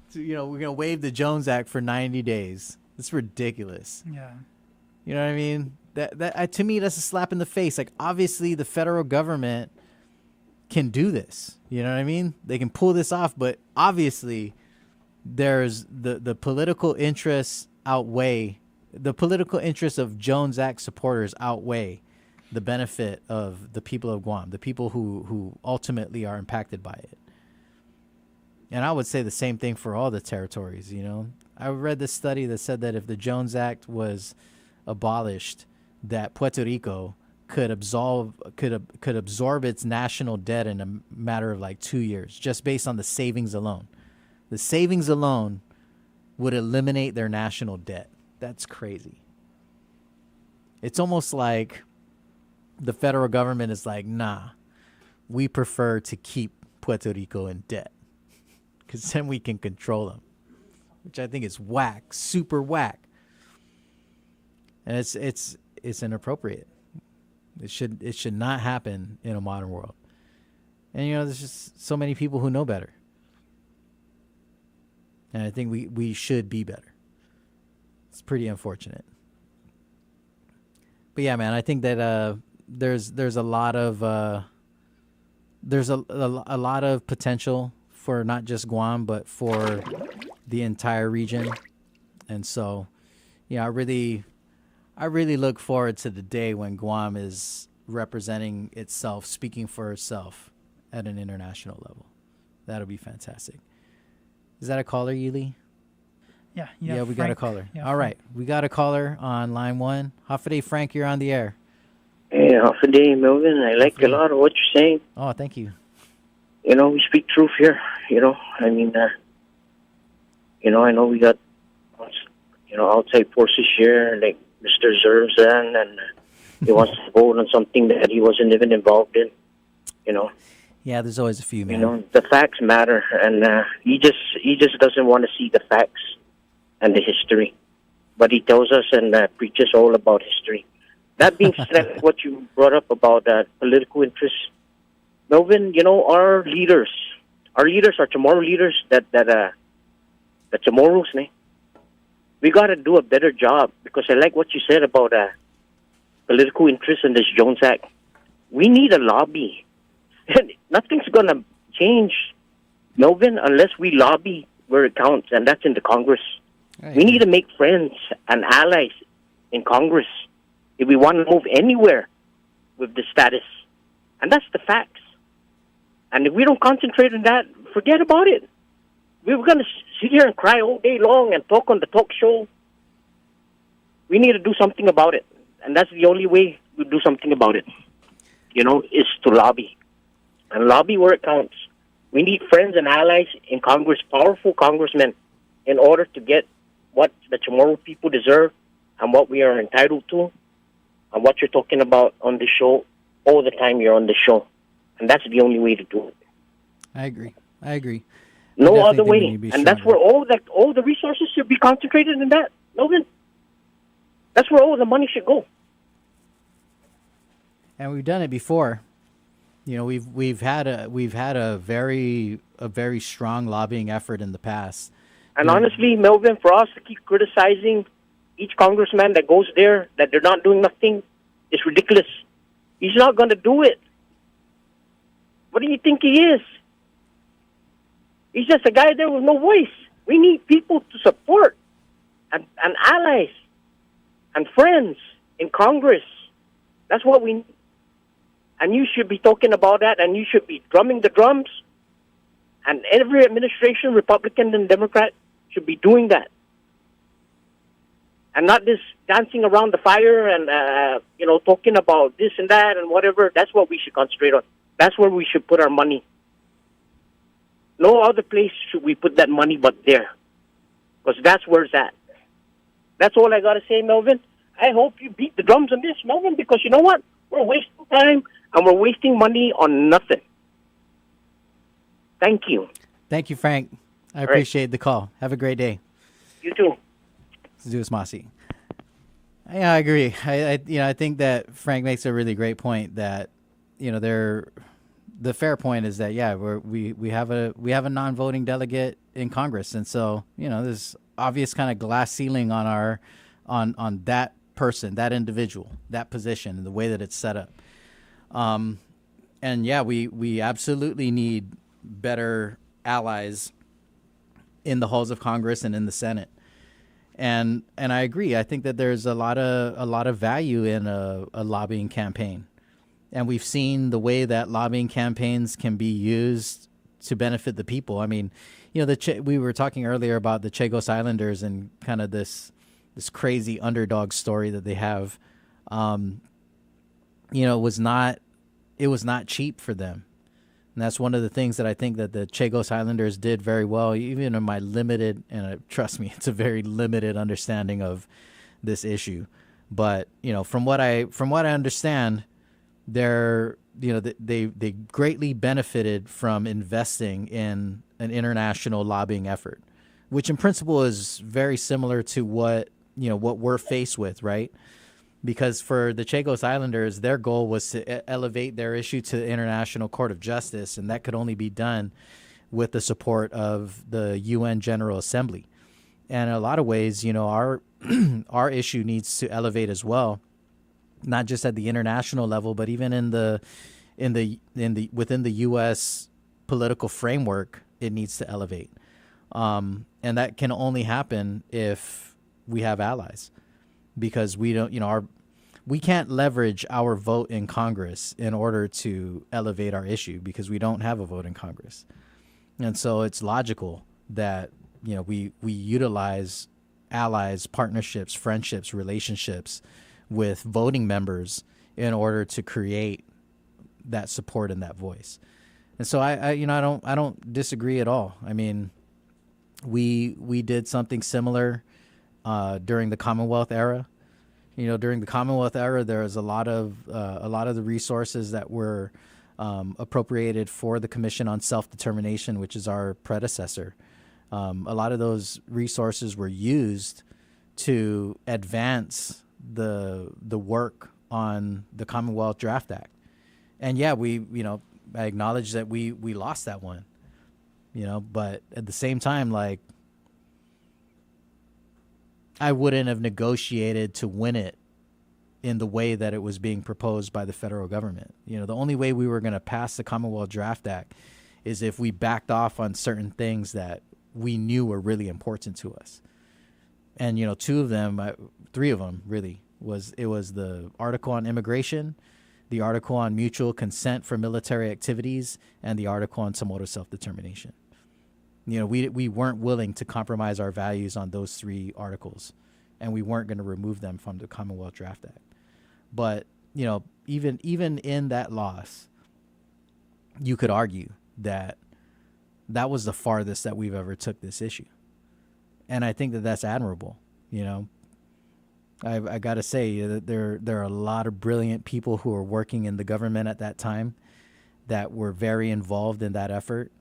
[SPEAKER 3] So, we're going to waive the Jones Act for 90 days. It's ridiculous.
[SPEAKER 2] Yeah.
[SPEAKER 3] You know what I mean? That to me, that's a slap in the face. Like, obviously, the federal government can do this. You know what I mean? They can pull this off, but obviously, there's the political interests outweigh the political interests of Jones Act supporters outweigh the benefit of the people of Guam, the people who ultimately are impacted by it. And I would say the same thing for all the territories. I read this study that said that if the Jones Act was abolished, that Puerto Rico could absorb its national debt in a matter of like 2 years, just based on the savings alone. The savings alone would eliminate their national debt. That's crazy. It's almost like the federal government is like, nah, we prefer to keep Puerto Rico in debt because then we can control them, which I think is whack, super whack. And it's inappropriate. It should not happen in a modern world. And there's just so many people who know better. And I think we should be better. It's pretty unfortunate. But yeah, man, I think that there's a lot of a lot of potential for not just Guam but for the entire region. And so, I really look forward to the day when Guam is representing itself, speaking for itself at an international level. That'll be fantastic. Is that a caller, Yuli?
[SPEAKER 2] Yeah,
[SPEAKER 3] we got a
[SPEAKER 2] Frank.
[SPEAKER 3] caller.
[SPEAKER 2] Yeah,
[SPEAKER 3] All
[SPEAKER 2] Frank.
[SPEAKER 3] right, we got a caller on line 1. Hafaday, Frank, you're on the air.
[SPEAKER 21] Hey, Hafaday, Melvin. I like a lot of what you're saying.
[SPEAKER 3] Oh, thank you.
[SPEAKER 21] We speak truth here. I mean, I know we got, outside forces here, like Mr. Zerzan, and he wants to vote on something that he wasn't even involved in.
[SPEAKER 3] Yeah, there's always a few, man.
[SPEAKER 21] The facts matter, and he just doesn't want to see the facts and the history. But he tells us and preaches all about history. That being said, what you brought up about political interests, Melvin, our leaders are tomorrow leaders that tomorrow's name. We got to do a better job, because I like what you said about political interest in this Jones Act. We need a lobby. Nothing's going to change, Melvin, unless we lobby where it counts, and that's in the Congress. We need to make friends and allies in Congress if we want to move anywhere with the status. And that's the facts. And if we don't concentrate on that, forget about it. We're going to sit here and cry all day long and talk on the talk show. We need to do something about it. And that's the only way we do something about it, is to lobby. And lobby where it counts. We need friends and allies in Congress, powerful congressmen, in order to get what the Chamorro people deserve and what we are entitled to, and what you're talking about on the show all the time you're on the show. And that's the only way to do it.
[SPEAKER 3] I agree.
[SPEAKER 21] No other way. And that's where all the resources should be concentrated in that, Melvin. That's where all the money should go.
[SPEAKER 3] And we've done it before. We've had a very strong lobbying effort in the past.
[SPEAKER 21] And honestly, Melvin, for us to keep criticizing each congressman that goes there, that they're not doing nothing, is ridiculous. He's not going to do it. What do you think he is? He's just a guy there with no voice. We need people to support and allies and friends in Congress. That's what we need. And you should be talking about that, and you should be drumming the drums. And every administration, Republican and Democrat, should be doing that. And not this dancing around the fire and, talking about this and that and whatever. That's what we should concentrate on. That's where we should put our money. No other place should we put that money but there. Because that's where it's at. That's all I got to say, Melvin. I hope you beat the drums on this, Melvin, because you know what? We're wasting time and we're wasting money on nothing. Thank you.
[SPEAKER 3] Thank you, Frank. I appreciate the call. Have a great day.
[SPEAKER 21] You too.
[SPEAKER 3] Zeus Mossy. Yeah, I agree. I think that Frank makes a really great point that, the fair point is that, we have a non-voting delegate in Congress. And so, there's obvious kind of glass ceiling on on that person, that individual, that position, and the way that it's set up. We absolutely need better allies in the halls of Congress and in the Senate. And I agree. I think that there's a lot of value in a lobbying campaign. And we've seen the way that lobbying campaigns can be used to benefit the people. I mean, we were talking earlier about the Chagos Islanders and kind of this crazy underdog story that they have. It was not cheap for them. And that's one of the things that I think that the Chagos Islanders did very well, even in my limited, and trust me, it's a very limited understanding of this issue. But, from what I understand, they greatly benefited from investing in an international lobbying effort, which in principle is very similar to what we're faced with, right? Because for the Chagos Islanders, their goal was to elevate their issue to the International Court of Justice, and that could only be done with the support of the UN General Assembly. And in a lot of ways, our issue needs to elevate as well, not just at the international level, but even within the U.S. political framework, it needs to elevate, and that can only happen if we have allies. Because we don't, we can't leverage our vote in Congress in order to elevate our issue because we don't have a vote in Congress. And so it's logical that, we utilize allies, partnerships, friendships, relationships with voting members in order to create that support and that voice. And so I don't disagree at all. I mean, we did something similar during the Commonwealth era. During the Commonwealth era, there was a lot of the resources that were appropriated for the Commission on Self-Determination, which is our predecessor. A lot of those resources were used to advance the work on the Commonwealth Draft Act. And I acknowledge that we lost that one, but at the same time, I wouldn't have negotiated to win it in the way that it was being proposed by the federal government. The only way we were going to pass the Commonwealth Draft Act is if we backed off on certain things that we knew were really important to us. And, three of them really was the article on immigration, the article on mutual consent for military activities, and the article on Samoa self-determination. We weren't willing to compromise our values on those three articles, and we weren't going to remove them from the Commonwealth Draft Act. But, even in that loss, you could argue that that was the farthest that we've ever took this issue. And I think that that's admirable. I got to say that there are a lot of brilliant people who were working in the government at that time that were very involved in that effort.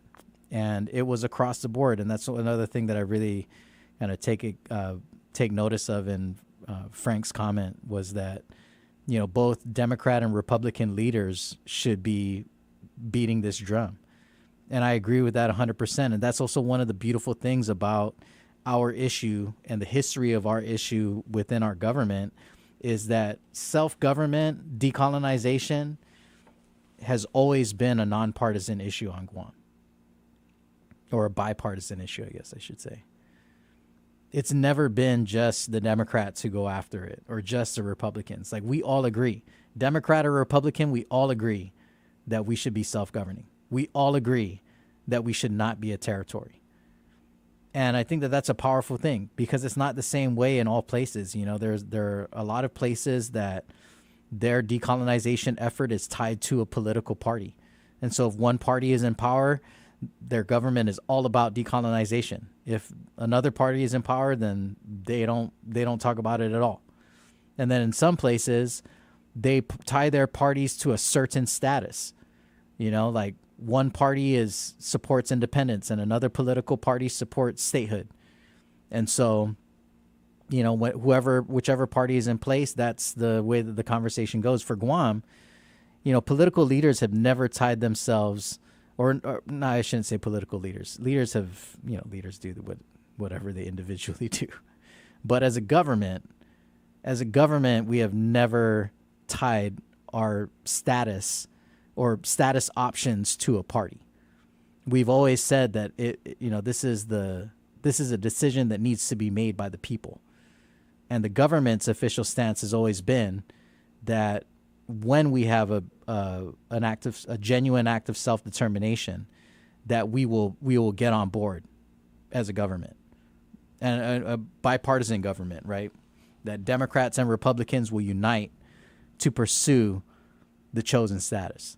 [SPEAKER 3] And it was across the board. And that's another thing that I really kind of take notice of in Frank's comment was that, both Democrat and Republican leaders should be beating this drum. And I agree with that 100%. And that's also one of the beautiful things about our issue and the history of our issue within our government is that self-government, decolonization has always been a nonpartisan issue on Guam. Or a bipartisan issue, I guess I should say. It's never been just the Democrats who go after it or just the Republicans. We all agree. Democrat or Republican, we all agree that we should be self-governing. We all agree that we should not be a territory. And I think that that's a powerful thing because it's not the same way in all places. There are a lot of places that their decolonization effort is tied to a political party. And so if one party is in power, their government is all about decolonization. If another party is in power, then they don't talk about it at all. And then in some places, they tie their parties to a certain status. You know, like one party supports independence and another political party supports statehood. And so, you know, whichever party is in place, that's the way that the conversation goes. For Guam, you know, political leaders have never tied themselves, or no, I shouldn't say political leaders. Leaders have, you know, leaders do whatever they individually do. But as a government, we have never tied our status or status options to a party. We've always said that this is a decision that needs to be made by the people. And the government's official stance has always been that when we have a genuine act of self-determination, that we will get on board as a government, and a bipartisan government, right? That Democrats and Republicans will unite to pursue the chosen status,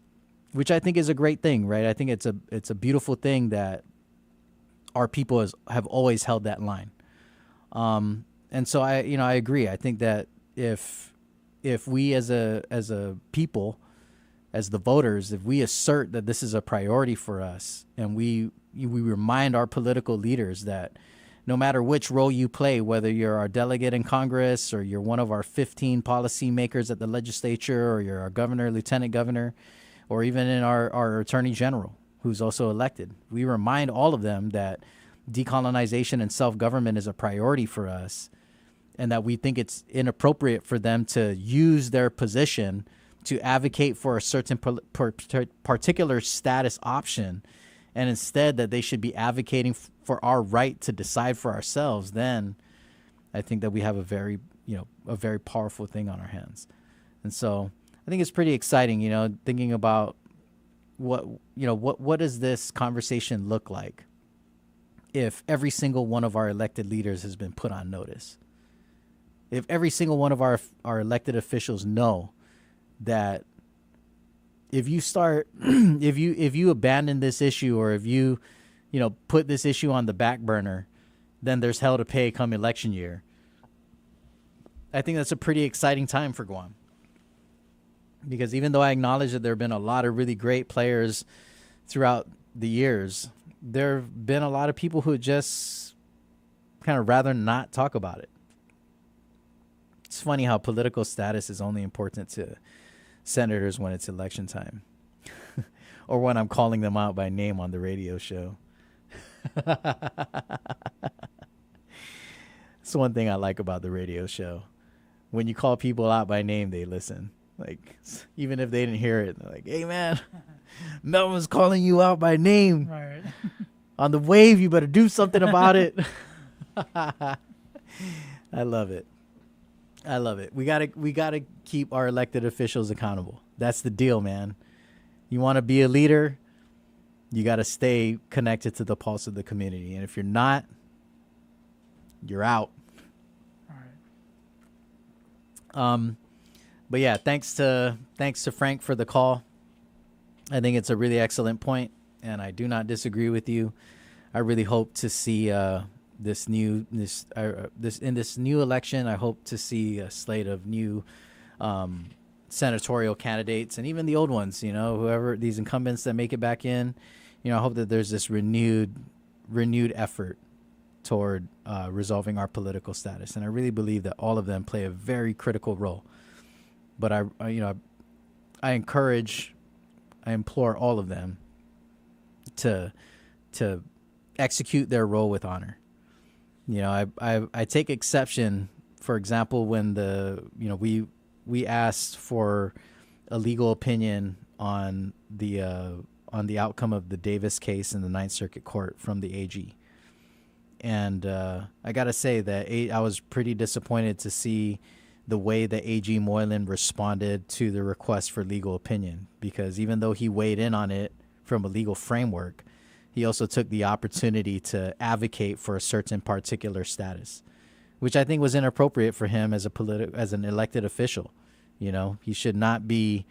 [SPEAKER 3] which I think is a great thing, right? I think it's a beautiful thing that our people have always held that line. And so I agree. I think that if we as a people, as the voters, if we assert that this is a priority for us, and we remind our political leaders that no matter which role you play, whether you're our delegate in Congress or you're one of our 15 policy makers at the legislature, or you're our governor, lieutenant governor, or even in our attorney general, who's also elected, we remind all of them that decolonization and self-government is a priority for us, and that we think it's inappropriate for them to use their position to advocate for a certain particular status option, and instead that they should be advocating for our right to decide for ourselves. Then I think that we have a very powerful thing on our hands. And so I think it's pretty exciting, you know, thinking about what does this conversation look like if every single one of our elected leaders has been put on notice. If every single one of our elected officials know that if you start, if you abandon this issue, or if you put this issue on the back burner, then there's hell to pay come election year. I think that's a pretty exciting time for Guam. Because even though I acknowledge that there have been a lot of really great players throughout the years, there have been a lot of people who just kind of rather not talk about it. It's funny how political status is only important to senators when it's election time or when I'm calling them out by name on the radio show. It's one thing I like about the radio show. When you call people out by name, they listen. Like, even if they didn't hear it, they're like, hey, man, Melvin's calling you out by name.
[SPEAKER 2] Right.
[SPEAKER 3] On the wave, you better do something about it. I love it. I love it. We gotta keep our elected officials accountable. That's the deal, man. You want to be a leader, you got to stay connected to the pulse of the community. And if you're not, you're out. All right. But yeah, thanks to Frank for the call. I think it's a really excellent point, and I do not disagree with you. I really hope to see this new election. I hope to see a slate of new senatorial candidates, and even the old ones. You know, whoever these incumbents that make it back in. You know, I hope that there's this renewed effort toward resolving our political status, and I really believe that all of them play a very critical role. But I implore all of them to execute their role with honor. You know, I take exception, for example, when we asked for a legal opinion on the outcome of the Davis case in the Ninth Circuit Court from the AG. And I got to say that I was pretty disappointed to see the way that AG Moylan responded to the request for legal opinion, because even though he weighed in on it from a legal framework, he also took the opportunity to advocate for a certain particular status, which I think was inappropriate for him as an elected official. You know, he should not be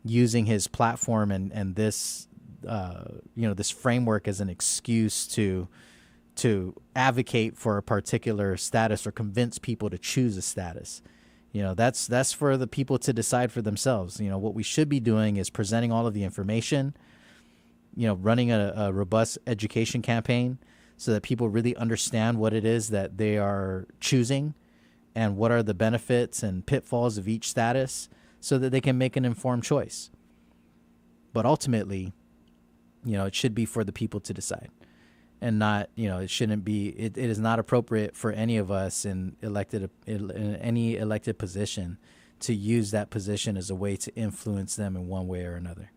[SPEAKER 3] using his platform and this this framework as an excuse to advocate for a particular status or convince people to choose a status. That's for the people to decide for themselves. What we should be doing is presenting all of the information, running a robust education campaign so that people really understand what it is that they are choosing and what are the benefits and pitfalls of each status so that they can make an informed choice. But ultimately, it should be for the people to decide. And not, it shouldn't be. It is not appropriate for any of us in any elected position to use that position as a way to influence them in one way or another.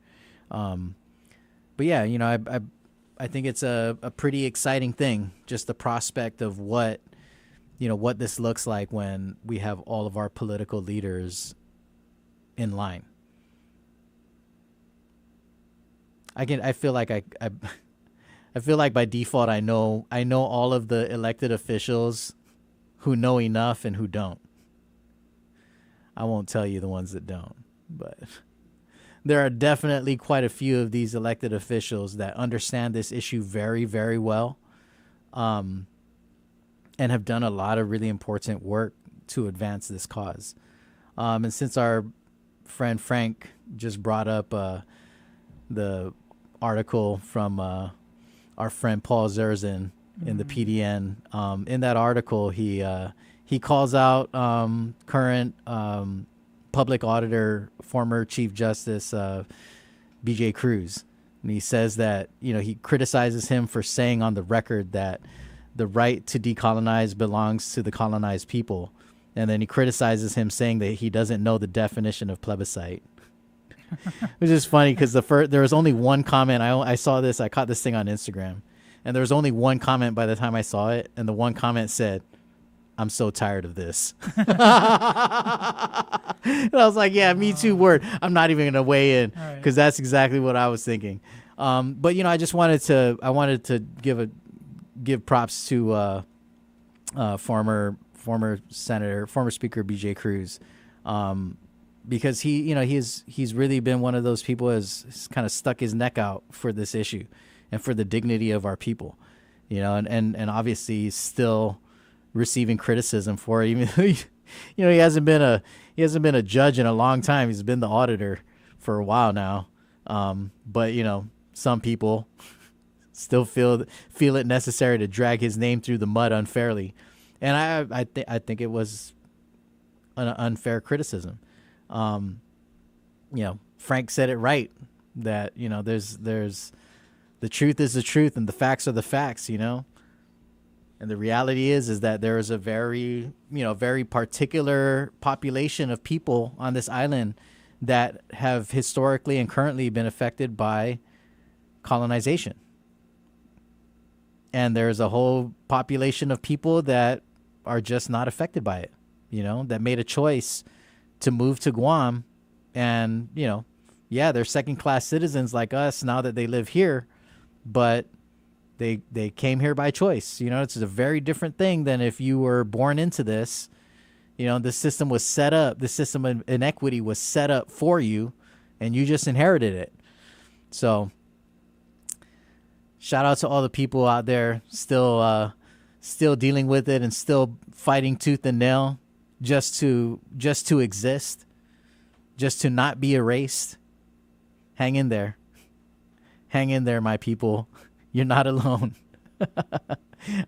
[SPEAKER 3] But yeah, I think it's a pretty exciting thing, just the prospect of what this looks like when we have all of our political leaders in line. I feel like I feel like by default I know all of the elected officials who know enough and who don't. I won't tell you the ones that don't, but there are definitely quite a few of these elected officials that understand this issue very, very well, and have done a lot of really important work to advance this cause. And since our friend Frank just brought up the article from our friend Paul Zerzin in the PDN. In that article, he calls out current public auditor, former Chief Justice B.J. Cruz, and he says that he criticizes him for saying on the record that the right to decolonize belongs to the colonized people, and then he criticizes him saying that he doesn't know the definition of plebiscite. Which is funny because there was only one comment. I saw this. I caught this thing on Instagram, and there was only one comment by the time I saw it, and the one comment said, "I'm so tired of this." And I was like, "Yeah, me too." Word. I'm not even gonna weigh in because that's exactly what I was thinking. But I just wanted to give props to former Speaker B.J. Cruz. Because he's really been one of those people who has kind of stuck his neck out for this issue and for the dignity of our people, and obviously he's still receiving criticism for it. Even though he hasn't been a judge in a long time. He's been the auditor for a while now. But some people still feel it necessary to drag his name through the mud unfairly, and I think it was an unfair criticism. Frank said it right, that, there's the truth is the truth and the facts are the facts, and the reality is that there is a very particular population of people on this island that have historically and currently been affected by colonization. And there's a whole population of people that are just not affected by it, that made a choice to move to Guam, and they're second-class citizens like us now that they live here, but they came here by choice. It's a very different thing than if you were born into this. The system was set up, the system of inequity was set up for you, and you just inherited it. So shout out to all the people out there still dealing with it and still fighting tooth and nail just to exist, just to not be erased. Hang in there, my people. You're not alone.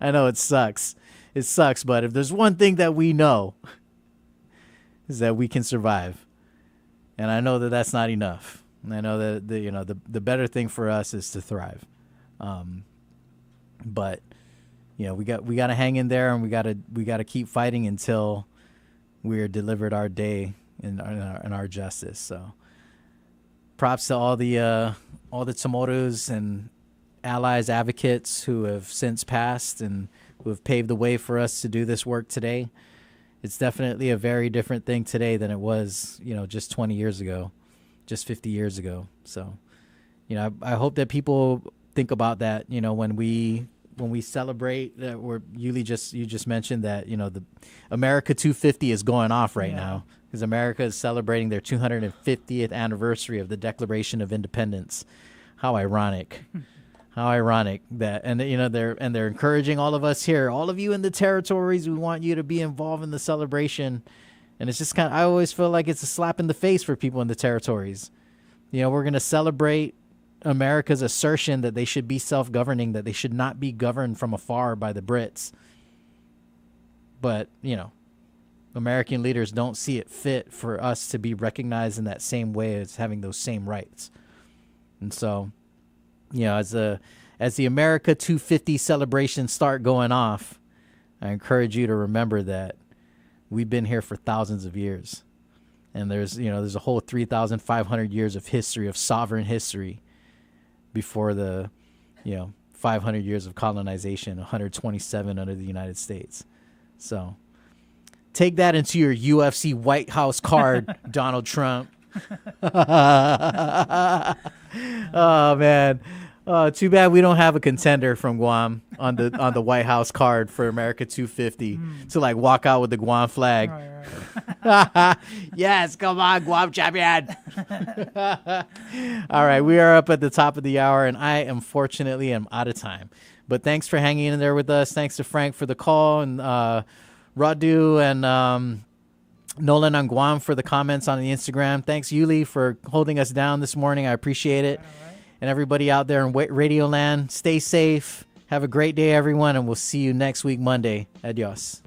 [SPEAKER 3] I know it sucks, but if there's one thing that we know, is that we can survive, and I know that that's not enough. And I know that the better thing for us is to thrive. But we got to hang in there, and we got to keep fighting until we are delivered our day in our justice. So props to all the Tomoros and allies, advocates who have since passed and who have paved the way for us to do this work today. It's definitely a very different thing today than it was, just 20 years ago, just 50 years ago. So, I hope that people think about that, when we celebrate that. You just mentioned that, the America 250 is going off right now because America is celebrating their 250th anniversary of the Declaration of Independence. How ironic. How ironic that, and they're encouraging all of us here, all of you in the territories. We want you to be involved in the celebration, and it's just I always feel like it's a slap in the face for people in the territories. We're gonna celebrate America's assertion that they should be self-governing, that they should not be governed from afar by the Brits. But American leaders don't see it fit for us to be recognized in that same way as having those same rights, and so. As the America 250 celebrations start going off, I encourage you to remember that we've been here for thousands of years, and there's a whole 3,500 years of history, of sovereign history, before the 500 years of colonization, 127 under the United States. So take that into your UFC White House card, Donald Trump. Oh man. Too bad we don't have a contender from Guam on the White House card for America 250 to walk out with the Guam flag. Right. Yes, come on, Guam champion. All right, we are up at the top of the hour, and I unfortunately am out of time. But thanks for hanging in there with us. Thanks to Frank for the call, and Radu and Nolan on Guam for the comments on the Instagram. Thanks, Yuli, for holding us down this morning. I appreciate it. And everybody out there in Radio Land, stay safe. Have a great day, everyone, and we'll see you next week, Monday. Adios.